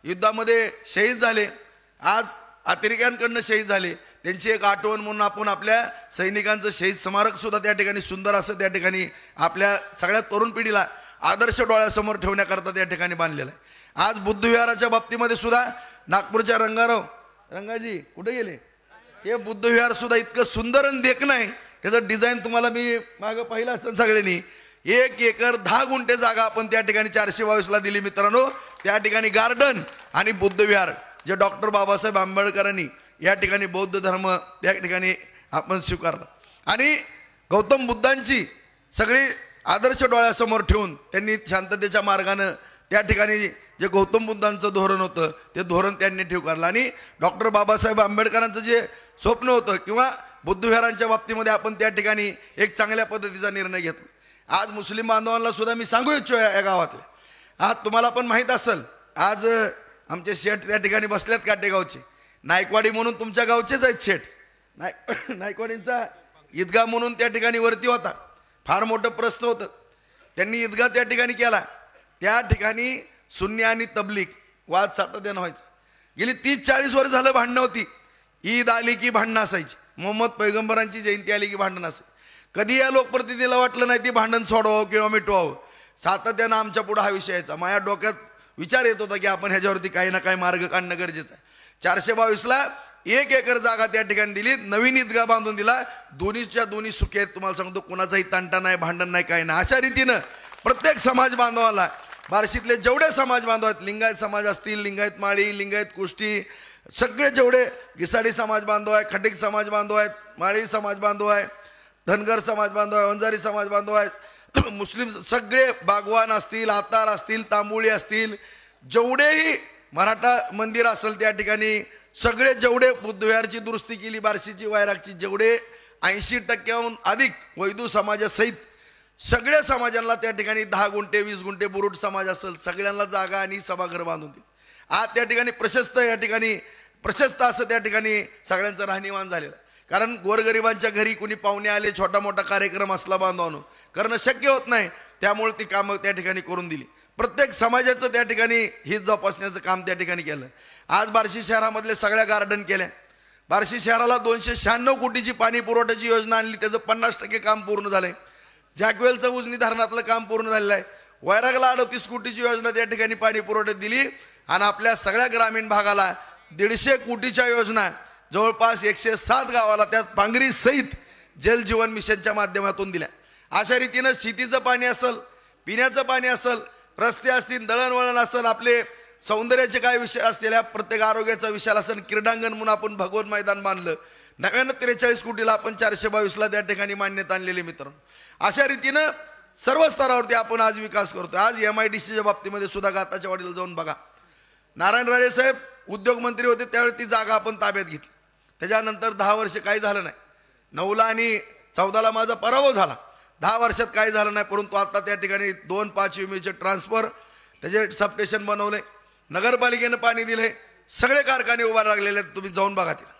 युद्धामध्ये शहीद झाले, आज अतिरेक्यांकडनं शहीद झाले, त्यांची एक आठवण म्हणून आपण आपल्या सैनिकांचं शहीद स्मारक सुद्धा त्या ठिकाणी सुंदर असं त्या ठिकाणी आपल्या सगळ्या तरुण पिढीला आदर्श डोळ्यासमोर ठेवण्याकरता त्या ठिकाणी बांधलेलं आहे. आज बुद्धविहाराच्या बाबतीमध्ये सुद्धा नागपूरच्या रंगाजी कुठे गेले, हे बुद्धविहार सुद्धा इतकं सुंदर आणि देखणं आहे. त्याचं डिझाईन तुम्हाला मी मागं पाहिलं असेल सगळ्यांनी. 1 एकर 10 गुंठे जागा आपण त्या ठिकाणी 422ला दिली मित्रांनो. त्या ठिकाणी गार्डन आणि बुद्धविहार जे डॉक्टर बाबासाहेब आंबेडकरांनी या ठिकाणी बौद्ध धर्म त्या ठिकाणी आपण स्वीकारलं. आणि गौतम बुद्धांची सगळी आदर्श डोळ्यासमोर ठेवून त्यांनी शांततेच्या मार्गानं त्या ठिकाणी जे गौतम बुद्धांचं धोरण होतं ते धोरण त्यांनी ठेवकारलं. आणि डॉक्टर बाबासाहेब आंबेडकरांचं जे स्वप्न होतं किंवा बुद्धविहारांच्या बाबतीमध्ये आपण त्या ठिकाणी एक चांगल्या पद्धतीचा निर्णय घेतला. आज मुस्लिम बांधवांना सुद्धा मी सांगू इच्छितो या गावातले, आज तुम्हाला पण माहीत असेल, आज आमचे शेठ त्या ठिकाणी बसल्यात काटेगावचे, नायकवाडी म्हणून तुमच्या गावचेच आहेत शेठ. नायकवाडींचा ईदगाह म्हणून त्या ठिकाणी वरती होता, फार मोठं प्रश्न होतं, त्यांनी ईदगाह त्या ठिकाणी केला. त्या ठिकाणी सुन्नी आणि तबलीग वाद सातत्यानं व्हायचा. गेली 30-40 वर्ष झालं भांडणं होती. ईद आली की भांडणं असायची, मोहम्मद पैगंबरांची जयंती आली की भांडण असायची. कधी या लोकप्रतिनिधीला वाटलं नाही ती भांडण सोडवावं किंवा मिटवावं. सातत्यानं आमच्या पुढे हा विषय यायचा. माझ्या डोक्यात विचार येत होता की आपण ह्याच्यावरती काही ना काही मार्ग काढणं गरजेचं आहे. 422ला 1 एकर जागा त्या ठिकाणी दिली, नवीन ईदगाह बांधून दिला. दोन्हीच्या दोन्ही सुखी आहेत. तुम्हाला सांगतो कोणाचाही तंटा नाही, भांडण नाही, काही नाही. अशा रीतीनं प्रत्येक समाज बांधवाला, बार्शीतले जेवढे समाज बांधव आहेत, लिंगायत समाज असतील, लिंगायत माळी, लिंगायत कुष्टी, सगळे जेवढे घिसाडी समाज बांधव आहे, खटिक समाज बांधव आहेत, माळी समाज बांधव आहे, धनगर समाज बांधव आहे, वंजारी समाज बांधव आहेत, मुस्लिम सगळे, बागवान असतील, आतार असतील, तांबुळी असतील, जेवढेही मराठा मंदिर असेल त्या ठिकाणी सगळे, जेवढे बुद्धविहारची दुरुस्ती केली बार्शीची, वैरागची, जेवढे 80% अधिक वैदू समाजासहित सगळ्या समाजांना त्या ठिकाणी 10 गुंठे 20 गुंठे बुरुड समाज असेल सगळ्यांना जागा आणि सभागृह बांधून दिली. आज त्या ठिकाणी प्रशस्त असं त्या ठिकाणी सगळ्यांचं राहणीमान झालेलं आहे. कारण गोरगरिबांच्या घरी कुणी पाहुणे आले, छोटा मोठा कार्यक्रम असला बांधवानं करणं शक्य होत नाही, त्यामुळे ती कामं त्या ठिकाणी करून दिली. प्रत्येक समाजाचं त्या ठिकाणी हित जोपासण्याचं काम त्या ठिकाणी केलं. आज बार्शी शहरामधले सगळ्या गार्डन केल्या. बार्शी शहराला 296 कोटीची पाणी पुरवठ्याची योजना आणली, त्याचं 50% काम पूर्ण झालंय. जॅकवेलचं उजनी धरणातलं काम पूर्ण झालेलं आहे. वैरागला 38 कोटीची योजना त्या ठिकाणी पाणी पुरवठ्यात दिली आणि आपल्या सगळ्या ग्रामीण भागाला 150 कोटीच्या योजना जवळपास 107 गावाला त्यात पांगरी सहित जल जीवन मिशनच्या माध्यमातून दिल्या. अशा रीतीनं शेतीचं पाणी असेल, पिण्याचं पाणी असेल, रस्ते असतील, दळणवळण असेल, आपले सौंदर्याचे काय विषय असतील, प्रत्येक आरोग्याचा विषय असेल, क्रीडांगण म्हणून आपण भगवत मैदान बांधलं. 43 कोटीला आपण 422ला त्या ठिकाणी मान्यता आणलेली. मित्रांनो, अशा रीतीनं सर्व स्तरावरती आपण आज विकास करतो. आज MIDCच्या बाबतीमध्ये सुद्धा गाताच्या वाडीला जाऊन बघा. नारायण राणे साहेब उद्योगमंत्री होते त्यावेळी ती जागा आपण ताब्यात घेतली. त्याच्यानंतर 10 वर्ष काही झालं नाही. 9ला आणि 14ला माझा पराभव झाला. 10 वर्षात काही झालं नाही. परंतु आता त्या ठिकाणी 2-5 युमीचे ट्रान्सफर, त्याचे सबस्टेशन बनवले, नगरपालिकेनं पाणी दिले, सगळे कारखाने उभा लागलेले आहेत. तुम्ही जाऊन बघा तिला.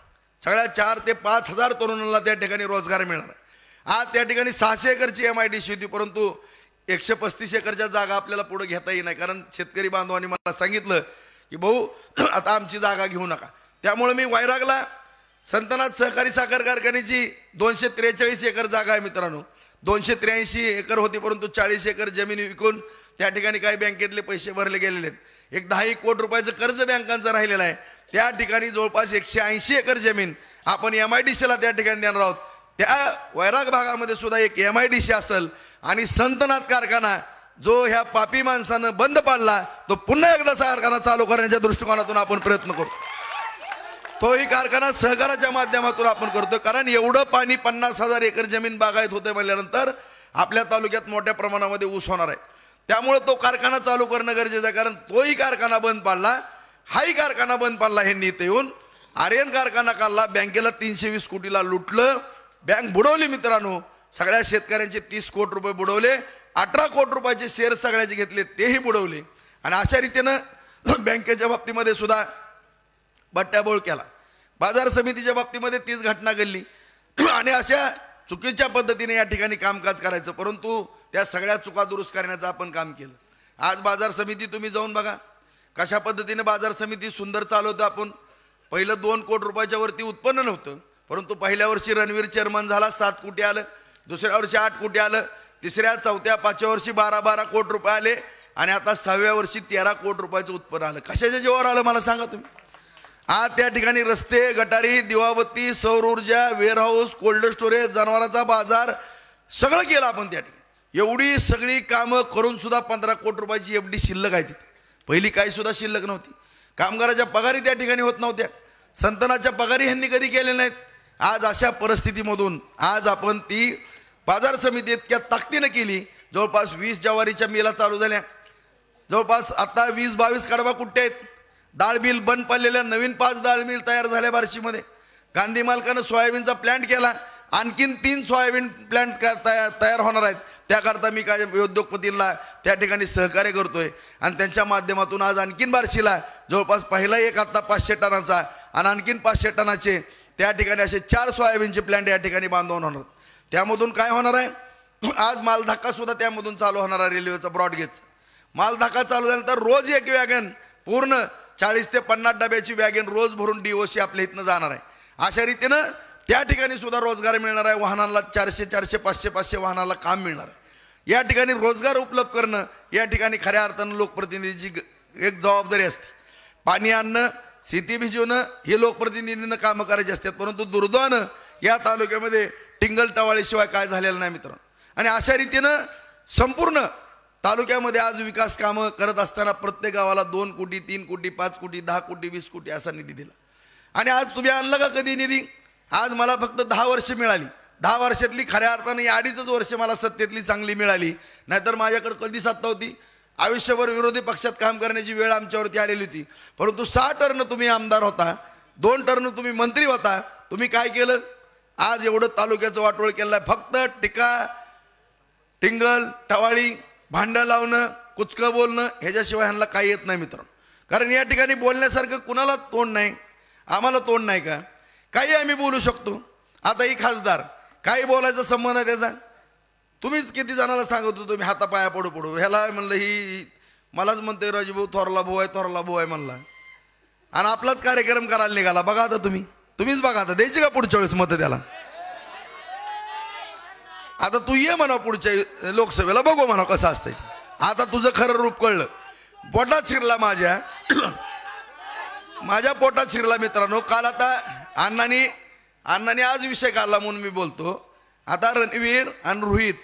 सगळ्या 4 ते 5 हजार तरुणांना त्या ठिकाणी रोजगार मिळणार आहे. आज त्या ठिकाणी 600 एकरची MIDC होती, परंतु 135 एकरच्या जागा आपल्याला पुढे घेता येईल नाही. कारण शेतकरी बांधवांनी मला सांगितलं की भाऊ आता आमची जागा घेऊ नका. त्यामुळे मी वैरागला संतनाथ सहकारी साखर कारखान्याची 243 एकर जागा आहे. मित्रांनो, 283 एकर होती, परंतु 40 एकर जमीन विकून त्या ठिकाणी काही बँकेतले पैसे भरले गेलेले आहेत. एक 10 कोटी रुपयाचं कर्ज बँकांचं राहिलेलं आहे. त्या ठिकाणी जवळपास 180 एकर जमीन आपण MIDCला त्या ठिकाणी देणार आहोत. त्या वैराग भागामध्ये सुद्धा एक MIDC असेल आणि संतनाथ कारखाना जो ह्या पापी माणसानं बंद पाडला तो पुन्हा एकदा कारखाना चालू करण्याच्या दृष्टिकोनातून आपण प्रयत्न करतो. तोही कारखाना सहकाराच्या माध्यमातून आपण करतो. कारण एवढं पाणी 50,000 एकर जमीन बागायत होते म्हणल्यानंतर आपल्या तालुक्यात मोठ्या प्रमाणामध्ये ऊस होणार आहे. त्यामुळे तो कारखाना चालू करणं गरजेचं आहे. कारण तोही कारखाना बंद पाडला, हाही कारखाना बंद पाडला, हे नीत येऊन आर्यन कारखाना काढला, बँकेला 320 कोटीला लुटलं, बँक बुडवली. मित्रांनो, सगळ्या शेतकऱ्यांचे 30 कोटी रुपये बुडवले, 18 कोटी रुपयाचे शेअर सगळ्याचे घेतले तेही बुडवले. आणि अशा रीतीनं बँकेच्या बाबतीमध्ये सुद्धा बट्ट्याबोळ केला. बाजार समितीच्या बाबतीमध्ये 30 घटना घडली आणि अशा चुकीच्या पद्धतीने या ठिकाणी कामकाज करायचं. परंतु त्या सगळ्या चुका दुरुस्त करण्याचं आपण काम केलं. आज बाजार समिती तुम्ही जाऊन बघा कशा पद्धतीने बाजार समिती सुंदर चालवतं. आपण पहिलं 2 कोटी रुपयाच्या वरती उत्पन्न नव्हतं, परंतु पहिल्या वर्षी रणवीर चेअरमन झाला, 7 कोटी आलं, दुसऱ्या वर्षी 8 कोटी आलं, तिसऱ्या 4थ्या 5व्या वर्षी 12 कोटी रुपये आले आणि आता 6व्या वर्षी 13 कोटी रुपयाचं उत्पन्न आलं. कशाच्या जीवावर आलं मला सांगा तुम्ही. आज त्या ठिकाणी रस्ते, गटारी, दिवाबत्ती, सौर ऊर्जा, वेअरहाऊस, कोल्ड स्टोरेज, जनावरांचा बाजार सगळं केलं आपण त्या ठिकाणी. एवढी सगळी कामं करून सुद्धा 15 कोटी रुपयाची FD शिल्लक आहे. तिथे पहिली काही सुद्धा शिल्लक नव्हती. कामगाराच्या पगारी त्या ठिकाणी होत नव्हत्या, संतनाच्या पगारी ह्यांनी कधी केलेल्या नाहीत. आज अशा परिस्थितीमधून आज आपण ती बाजार समिती इतक्या ताकदीनं केली. जवळपास 20 ज्वारीच्या मिला चालू झाल्या, जवळपास आता 20-22 कडबा कुट्टे आहेत. डाळ मिल बंद पडलेल्या नवीन 5 डाळ मिल तयार झाल्या बार्शीमध्ये. गांधी मालकानं सोयाबीनचा प्लॅन्ट केला, आणखीन 3 सोयाबीन प्लॅन्ट तयार होणार आहेत. त्याकरता मी काय उद्योगपतींना त्या ठिकाणी सहकार्य करतोय आणि त्यांच्या माध्यमातून आज आणखीन बार्शीला जवळपास पहिला एक आता 500 टनाचा आणि आणखीन 500 टनाचे त्या ठिकाणी असे 4 सोयाबीनचे प्लॅन्ट या ठिकाणी बांधून होणार. त्यामधून काय होणार आहे, आज मालधक्का सुद्धा त्यामधून चालू होणार आहे. रेल्वेचा ब्रॉडगेजचा मालधक्का चालू झाल्यानंतर रोज एक वॅगन पूर्ण 40 ते 50 डब्याची वॅगन रोज भरून DOC आपल्या इथनं जाणार आहे. अशा रीतीनं त्या ठिकाणी सुद्धा रोजगार मिळणार आहे. वाहनाला 400 400 500 500 वाहनाला काम मिळणार आहे. या ठिकाणी रोजगार उपलब्ध करणं या ठिकाणी खऱ्या अर्थानं लोकप्रतिनिधीची एक जबाबदारी असते. पाणी आणणं, शेती भिजवणं हे लोकप्रतिनिधींना कामं करायची असतात. परंतु दुर्दैवानं या तालुक्यामध्ये टिंगल टवाळीशिवाय काय झालेलं नाही मित्रांनो. आणि अशा रीतीनं संपूर्ण तालुक्यामध्ये आज विकास कामं करत असताना प्रत्येक गावाला 2 कोटी 3 कोटी 5 कोटी 10 कोटी 20 कोटी असा निधी दिला. आणि आज तुम्ही आणला का कधी निधी? आज मला फक्त 10 वर्ष मिळाली. 10 वर्षातली खऱ्या अर्थाने 2.5 वर्ष मला सत्तेतली चांगली मिळाली. नाहीतर माझ्याकडे कधी सत्ता होती? आयुष्यभर विरोधी पक्षात काम करण्याची वेळ आमच्यावरती आलेली होती. परंतु 6 टर्न तुम्ही आमदार होता, 2 टर्न तुम्ही मंत्री होता. तुम्ही काय केलं? आज एवढं तालुक्याचं वाटोळ केलं आहे. फक्त टीका, टिंगल टवाळी, भांडं लावणं, कुचकं बोलणं ह्याच्याशिवाय ह्यांना काही येत नाही मित्रांनो. कारण या ठिकाणी बोलण्यासारखं कुणाला तोंड नाही. आम्हाला तोंड नाही का? काही आम्ही बोलू शकतो. आता ही खासदार काही बोलायचा संबंध आहे त्याचा? तुम्हीच किती जणाला सांगत होतो मी हातापाया पडू पडू. ह्याला म्हणलं ही मलाच म्हणतोय राजूभाऊ थोरला भाऊ आहे, थोरला भाऊ आहे म्हणला. आणि आपलाच कार्यक्रम करायला निघाला. बघा आता तुम्हीच बघा आता द्यायची का पुढच्या वेळेस मतं त्याला? आता तू ये म्हणा पुढच्या लोकसभेला, बघू म्हणा कसं असतंय. आता तुझं खरं रूप कळलं. पोटात शिरला माझ्या पोटात शिरला मित्रांनो. काल आता अण्णांनी आज विषय काढला म्हणून मी बोलतो. आता रणवीर आणि रोहित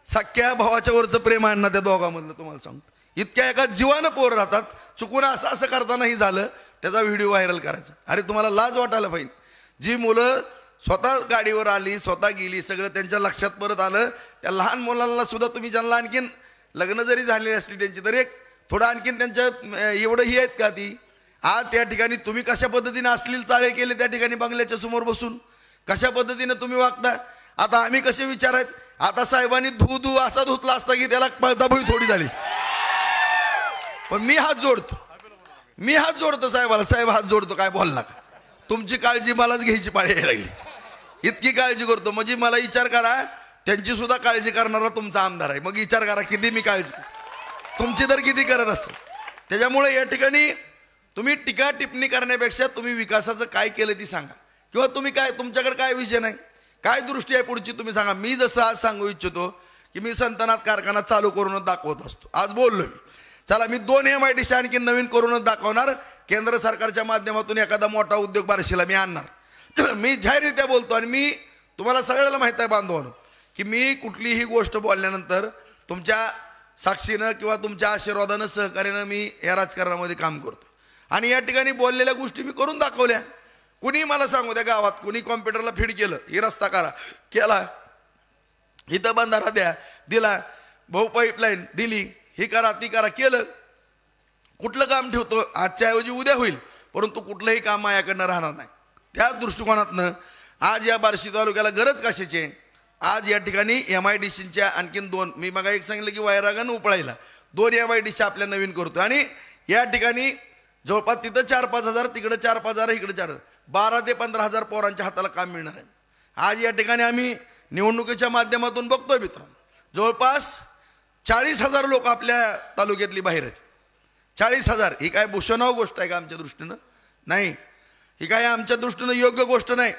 सख्या भावाच्या वरचं प्रेम आहे ना त्या दोघांमधलं. तुम्हाला सांगतो इतक्या एका जीवानं पोर राहतात. चुकून असं करतानाही झालं त्याचा व्हिडिओ व्हायरल करायचा. अरे तुम्हाला लाज वाटायला पाहिजे. जी मुलं स्वतः गाडीवर आली, स्वतः गेली, सगळं त्यांच्या लक्षात परत आलं. त्या लहान मुलांना सुद्धा तुम्ही ज्यांना आणखीन लग्न जरी झालेली असली त्यांची तरी एक थोडं आणखीन त्यांच्या एवढं ही आहेत का ती? आज त्या ठिकाणी तुम्ही कशा पद्धतीने अश्लील चाळे केले त्या ठिकाणी बंगल्याच्या समोर बसून कशा पद्धतीने तुम्ही वागता. आता आम्ही कसे विचार आहेत? आता साहेबांनी धू असा धुतला असता की त्याला पळताभुई थोडी झाली. पण मी हात जोडतो साहेबाला. साहेब हात जोडतो, काय बोल नका. तुमची काळजी मलाच घ्यायची पाळी यायला लागली. इतकी काळजी करतो म्हणजे मला विचार करा त्यांची सुद्धा काळजी करणारा तुमचा आमदार आहे. मग विचार करा किती मी काळजी तुमची तर किती करत असेल. त्याच्यामुळे या ठिकाणी तुम्ही टीका टिप्पणी करण्यापेक्षा तुम्ही विकासाचं काय केलं ती सांगा. किंवा तुम्ही काय तुमच्याकडे काय विषय नाही, काय दृष्टी आहे पुढची तुम्ही सांगा. मी जसं आज सांगू इच्छितो की मी संतनाथ कारखाना चालू करूनच दाखवत असतो. आज बोललो मी, चला मी 2 MIDC आणखी नवीन करूनच दाखवणार. केंद्र सरकारच्या माध्यमातून एखादा मोठा उद्योग बार्शीला मी आणणार. मी जाहीररित्या बोलतो. आणि मी तुम्हाला सगळ्याला माहीत आहे बांधवांनो की मी कुठलीही गोष्ट बोलल्यानंतर तुमच्या साक्षीनं किंवा तुमच्या आशीर्वादानं सहकार्यानं मी या राजकारणामध्ये काम करतो. आणि या ठिकाणी बोललेल्या गोष्टी मी करून दाखवल्या. कुणी मला सांगू त्या गावात कुणी कॉम्प्युटरला फीड केलं, ही रस्ता करा केला, इथं बंधारा द्या दिला, भाऊ पाईपलाईन दिली, ही करा ती करा केलं. कुठलं काम ठेवतो आजच्या ऐवजी उद्या होईल, परंतु कुठलंही काम माझ्याकडनं राहणार नाही. त्या दृष्टिकोनातनं आज या बार्शी तालुक्याला गरज कशाची आहे? आज या ठिकाणी MIDCच्या आणखीन 2 मी मग एक सांगितलं की वैरागन उपळायला 2 MIDC आपल्या नवीन करतो. आणि या ठिकाणी जवळपास तिथं 4-5 हजार, तिकडं 4-5 हजार, इकडे 4 12 ते 15 हजार पोरांच्या हाताला काम मिळणार आहे. आज या ठिकाणी आम्ही निवडणुकीच्या माध्यमातून बघतोय मित्रांनो जवळपास 40,000 लोक आपल्या तालुक्यातली बाहेर आहेत. 40,000 ही काय भूषणाव गोष्ट आहे का आमच्या दृष्टीनं? नाही, ही काय आमच्या दृष्टीनं योग्य गोष्ट नाही.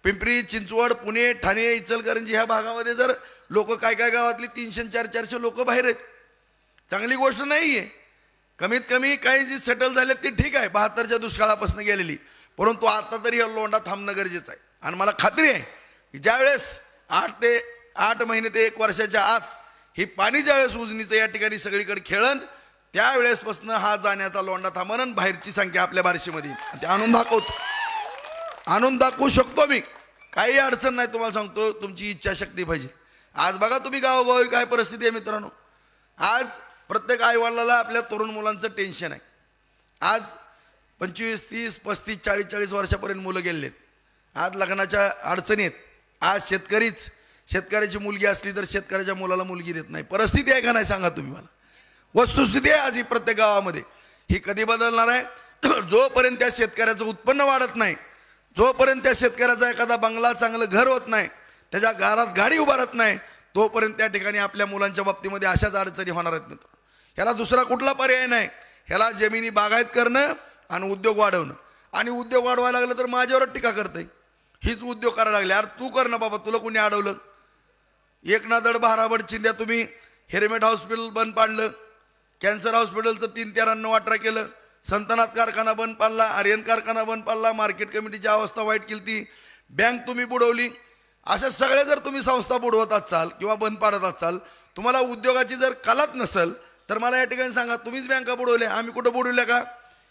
पिंपरी चिंचवड, पुणे, ठाणे, इचलकरंजी ह्या भागामध्ये जर लोक काय गावातली 300-400 लोक बाहेर आहेत, चांगली गोष्ट नाही आहे. कमीत कमी काही जी सेटल झाले ती ठीक आहे 72च्या दुष्काळापासून गेलेली, परंतु आता तरी हा लोंढा थांबणं गरजेचं आहे. आणि मला खात्री आहे की ज्यावेळेस 8 महिने ते 1 वर्षाच्या आत ही पाणी ज्यावेळेस उजनीचं या ठिकाणी सगळीकडे खेळन त्यावेळेसपासून हा जाण्याचा लोंढा थांबन आणि बाहेरची संख्या आपल्या बार्शीमध्ये ते आणून दाखवू शकतो मी. काही अडचण नाही. तुम्हाला सांगतो तुमची इच्छाशक्ती पाहिजे. आज बघा तुम्ही गावोगावी काय परिस्थिती आहे मित्रांनो. आज प्रत्येक आईवडिलाला आपल्या तरुण मुलांचं टेन्शन आहे. आज 25, 30, 35, 40 वर्षापर्यंत मुलं गेलेत. आज लग्नाच्या अडचणी आहेत. आज शेतकऱ्याची मुलगी असली तर शेतकऱ्याच्या मुलाला मुलगी देत नाही. परिस्थिती आहे का नाही सांगा तुम्ही मला. वस्तुस्थिती आहे आज ही प्रत्येक गावामध्ये. ही कधी बदलणार आहे? जोपर्यंत त्या शेतकऱ्याचं उत्पन्न वाढत नाही, जोपर्यंत त्या शेतकऱ्याचा एखादा बंगला चांगलं घर होत नाही, त्याच्या घरात गाडी उभारत नाही, तोपर्यंत त्या ठिकाणी आपल्या मुलांच्या बाबतीमध्ये अशाच अडचणी होणार आहेत मित्र. ह्याला दुसरा कुठला पर्याय नाही. ह्याला जमिनी बागायत करणं आणि उद्योग वाढवणं. आणि उद्योग वाढवायला लागलं तर माझ्यावर टीका करते. हीच उद्योग करायला लागले. अरे तू कर ना बाबा, तुला कोणी अडवलं? एक ना दड भाराबड चिंध्या तुम्ही हेरेमेट हॉस्पिटल बंद पाडलं, कॅन्सर हॉस्पिटलचं 3-4 केलं, संतनाथ कारखाना बंद पाडला, आर्यन कारखाना बंद पाडला, मार्केट कमिटीची अवस्था वाईट केली ती, बँक तुम्ही बुडवली. अशा सगळ्या जर तुम्ही संस्था बुडवत असाल किंवा बंद पाडत असाल, तुम्हाला उद्योगाची जर कलाच नसेल तर मला या ठिकाणी सांगा, तुम्हीच बँका बुडवल्या, आम्ही कुठं बुडवल्या का?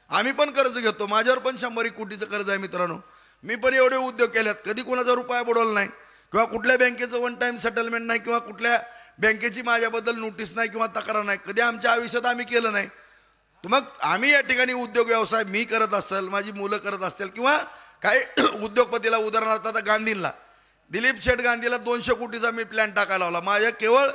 आम्ही पण कर्ज घेतो, माझ्यावर पण 100 कोटीचं कर्ज आहे मित्रांनो. मी पण एवढे उद्योग केल्यात, कधी कोणाचा रुपया बुडवला नाही किंवा कुठल्या बँकेचं वन टाइम सेटलमेंट नाही किंवा कुठल्या बँकेची माझ्याबद्दल नोटीस नाही किंवा तक्रार नाही, कधी आमच्या आयुष्यात आम्ही केलं नाही. मग आम्ही या ठिकाणी उद्योग व्यवसाय मी करत असेल, माझी मुलं करत असतील किंवा काही उद्योगपतीला, उदाहरणार्थ आता गांधींना, दिलीप शेठ गांधीला 200 कोटीचा मी प्लॅन टाकायला लावला. माझ्या केवळ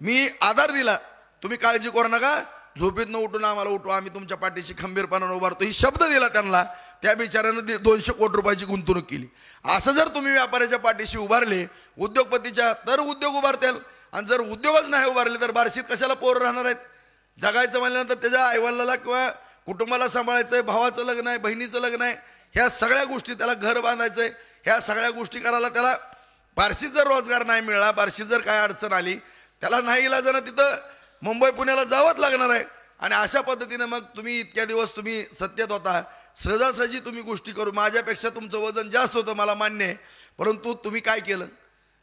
मी आधार दिला, तुम्ही काळजी करू नका, झोपेतनं उठून आम्हाला उठवा, आम्ही तुमच्या पाठीशी खंबीरपणानं उभारतो, ही शब्द दिला त्यांना. त्या बिचाऱ्यानं 200 कोटी रुपयाची गुंतवणूक केली. असं जर तुम्ही व्यापाऱ्याच्या पाठीशी उभारले उद्योगपतीच्या, तर उद्योग उभारतील. आणि जर उद्योगच नाही उभारले तर बार्शीत कशाला पोरं राहणार आहेत? जगायचं म्हणल्यानंतर त्याच्या आईवडिलाला किंवा कुटुंबाला सांभाळायचं आहे, भावाचं लग्न आहे, बहिणीचं लग्न आहे, ह्या सगळ्या गोष्टी, त्याला घर बांधायचं आहे, ह्या सगळ्या गोष्टी करायला त्याला बार्शीत जर रोजगार नाही मिळाला, बार्शीत जर काय अडचण आली, त्याला नाही इलाजानं तिथं मुंबई पुण्याला जावंच लागणार आहे. आणि अशा पद्धतीनं मग तुम्ही इतक्या दिवस तुम्ही सत्तेत होता, सहजासहजी तुम्ही गोष्टी करू, माझ्यापेक्षा तुमचं वजन जास्त होतं मला मान्य आहे, परंतु तुम्ही काय केलं?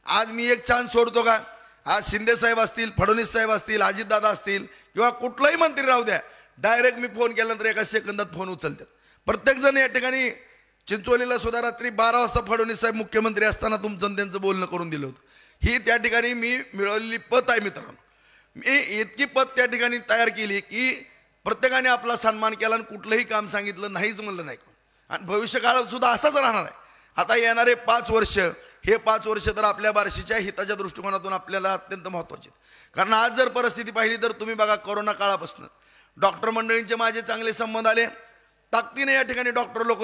आज मी एक चान्स सोडतो का? आज शिंदे साहेब असतील, फडणवीस साहेब असतील, अजितदादा असतील किंवा कुठलाही मंत्री राहू द्या, डायरेक्ट मी फोन केल्यानंतर एका सेकंदात फोन उचलतात. प्रत्येकजण या ठिकाणी चिंचोलीला सुद्धा रात्री 12 वाजता फडणवीस साहेब मुख्यमंत्री असताना तुमचं त्यांचं बोलणं करून दिलं होतं. ही त्या ठिकाणी मी मिळवलेली पत आहे मित्रांनो. मी इतकी पत त्या ठिकाणी तयार केली की प्रत्येकाने आपला सन्मान केला आणि कुठलंही काम सांगितलं नाहीच म्हणलं नाही. आणि भविष्यकाळात सुद्धा असाच राहणार आहे. आता येणारे 5 वर्ष, हे 5 वर्ष तर आपल्या बार्शीच्या हिताच्या दृष्टिकोनातून आपल्याला अत्यंत महत्त्वाचे. कारण आज जर परिस्थिती पाहिली तर तुम्ही बघा, कोरोना काळापासून डॉक्टर मंडळींचे माझे चांगले संबंध आले, ताकदीने या ठिकाणी डॉक्टर लोक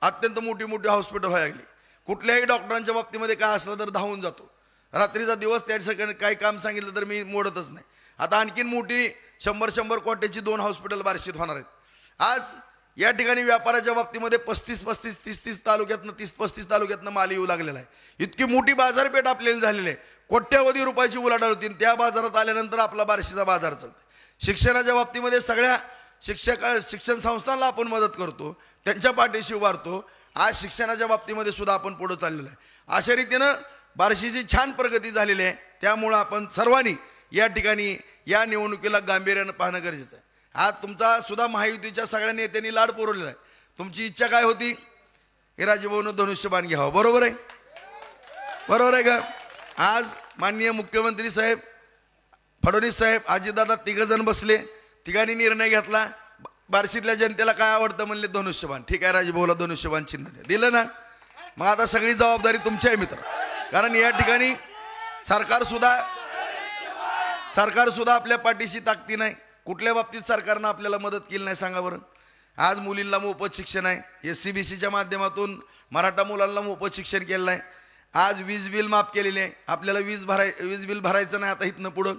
अत्यंत मोठी मोठी हॉस्पिटल व्हायला लागली. कुठल्याही डॉक्टरांच्या बाबतीमध्ये काय असलं तर धावून जातो, रात्रीचा दिवस त्या ठिकाणी काही काम सांगितलं तर मी मोडतच नाही. आता आणखीन मोठी 100 कोटीची 2 हॉस्पिटल बार्शीत होणार आहेत. आज या ठिकाणी व्यापाराच्या बाबतीमध्ये 35 30 तालुक्यातनं 30-35 तालुक्यातनं माल येऊ लागलेला आहे. इतकी मोठी बाजारपेठ आपल्याला झालेली आहे, कोट्यावधी रुपयाची उलाढाल होती. त्या बाजारात आल्यानंतर आपला बार्शीचा बाजार चालतो. शिक्षणाच्या बाबतीमध्ये सगळ्या शिक्षण संस्थांना आपण मदत करतो, त्यांच्या पाठीशी उभारतो. आज शिक्षणाच्या बाबतीमध्ये सुद्धा आपण पुढे चाललेलो आहे. अशा रीतीनं बार्शीची छान प्रगती झालेली आहे. त्यामुळं आपण सर्वांनी या ठिकाणी या निवडणुकीला गांभीर्यानं पाहणं गरजेचं आहे. आज तुमचा सुद्धा महायुतीच्या सगळ्या नेत्यांनी लाड पुरवलेला आहे. तुमची इच्छा काय होती? हे राजभाऊनं धनुष्यबाण घ्यावं, बरोबर आहे? बरोबर आहे का? आज माननीय मुख्यमंत्री साहेब, फडणवीस साहेब, अजितदादा तिघजण बसले, तिघांनी निर्णय घेतला. बार्शीतल्या जनतेला काय आवडतं म्हणले? धनुष्यबाण. ठीक आहे, राजभाऊला धनुष्यबाण चिन्ह द्या. दिलं ना? मग आता सगळी जबाबदारी तुमची आहे मित्र. कारण या ठिकाणी सरकार सुद्धा आपल्या पाठीशी ताकदी नाही. कुठल्या बाबतीत सरकारनं आपल्याला मदत केली नाही सांगा बरं? आज मुलींना मोफत शिक्षण आहे, SCBCच्या माध्यमातून मराठा मुलांना मोफत शिक्षण केलं आहे. आज वीज बिल माफ केलेले आहे, आपल्याला वीज बिल भरायचं नाही आता इथनं पुढं.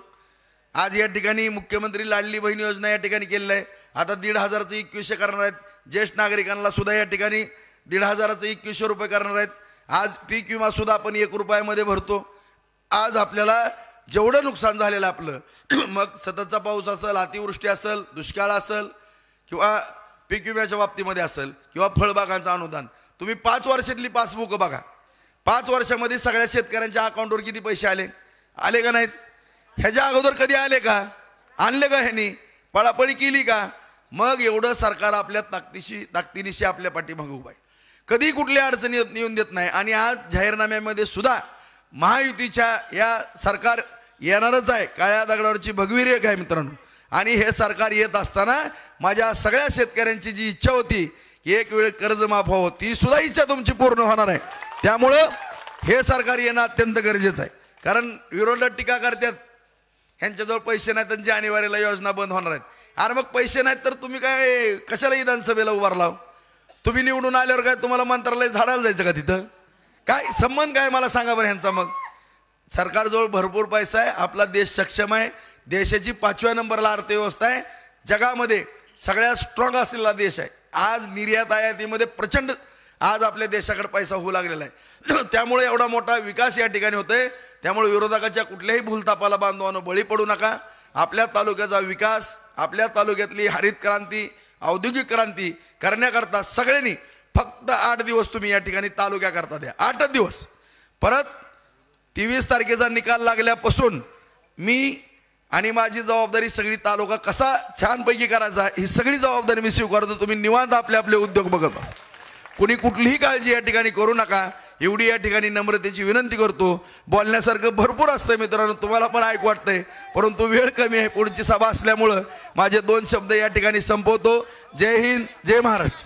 आज या ठिकाणी मुख्यमंत्री लाडली बहीण योजना या ठिकाणी केलेलं आहे. आता 1,500चं 2100 करणार आहेत. ज्येष्ठ नागरिकांना सुद्धा या ठिकाणी 1,500चं 2100 रुपये करणार आहेत. आज पीक विमा सुद्धा आपण 1 रुपयामध्ये भरतो. आज आपल्याला जेवढं नुकसान झालेलं आपलं, मग सततचा पाऊस असेल, अतिवृष्टी असेल, दुष्काळ असेल किंवा पीक विम्याच्या बाबतीमध्ये असेल किंवा फळबागांचं अनुदान, तुम्ही 5 वर्षातली पासबुक बघा. 5 वर्षामध्ये सगळ्या शेतकऱ्यांच्या अकाउंटवर किती पैसे आले का नाहीत? ह्याच्या अगोदर कधी आले का? आणले का? ह्यांनी पळापळी केली का? मग एवढं सरकार आपल्या ताकदीनिशी आपल्या पाठीमागे उभं आहे. कधी कुठल्या अडचणी येऊन देत नाही. आणि आज जाहीरनाम्यामध्ये सुद्धा महायुतीच्या या सरकार येणारच आहे. काळ्या दगडावरची भगवी रेख आहे मित्रांनो. आणि हे सरकार येत असताना माझ्या सगळ्या शेतकऱ्यांची जी इच्छा होती की एक वेळ कर्ज माफ व्हावं, ती सुद्धा इच्छा तुमची पूर्ण होणार आहे. त्यामुळं हे सरकार येणं अत्यंत गरजेचं आहे. कारण विरोधक टीका करतात, ह्यांच्याजवळ पैसे नाहीत, त्यांच्या जानेवारीला योजना बंद होणार आहेत. अरे मग पैसे नाहीत तर तुम्ही काय कशाला विधानसभेला उभारला? तुम्ही निवडून आल्यावर काय तुम्हाला मंत्रालय झाडायला जायचं का तिथं? काय संबंध काय मला सांगा बरं ह्यांचा? मग सरकारजवळ भरपूर पैसा आहे, आपला देश सक्षम आहे, देशाची 5व्या नंबरला अर्थव्यवस्था आहे, जगामध्ये सगळ्यात स्ट्रॉंग असलेला देश आहे. आज निर्यात आयातीमध्ये प्रचंड आज आपल्या देशाकडे पैसा होऊ लागलेला आहे. त्यामुळे एवढा मोठा विकास या ठिकाणी होतोय. त्यामुळे विरोधकाच्या कुठल्याही भूलथापाला बांधवांनो बळी पडू नका. आपल्या तालुक्याचा विकास, आपल्या तालुक्यातली हरित क्रांती, औद्योगिक क्रांती करण्याकरता सगळ्यांनी फक्त 8 दिवस तुम्ही या ठिकाणी तालुक्याकरता द्या. 8 दिवस. परत 23 तारखेचा निकाल लागल्यापासून मी आणि माझी जबाबदारी सगळी तालुका कसा छानपैकी करायचा ही सगळी जबाबदारी मी स्वीकारतो. तुम्ही निवांत आपले आपले उद्योग बघत असा. कुणी कुठलीही काळजी या ठिकाणी करू नका एवढी या ठिकाणी नम्रतेची विनंती करतो. बोलण्यासारखं भरपूर असतं मित्रांनो, तुम्हाला पण ऐकू वाटतंय, परंतु वेळ कमी आहे. पुढची सभा असल्यामुळं माझे 2 शब्द या ठिकाणी संपवतो. जय हिंद, जय महाराष्ट्र.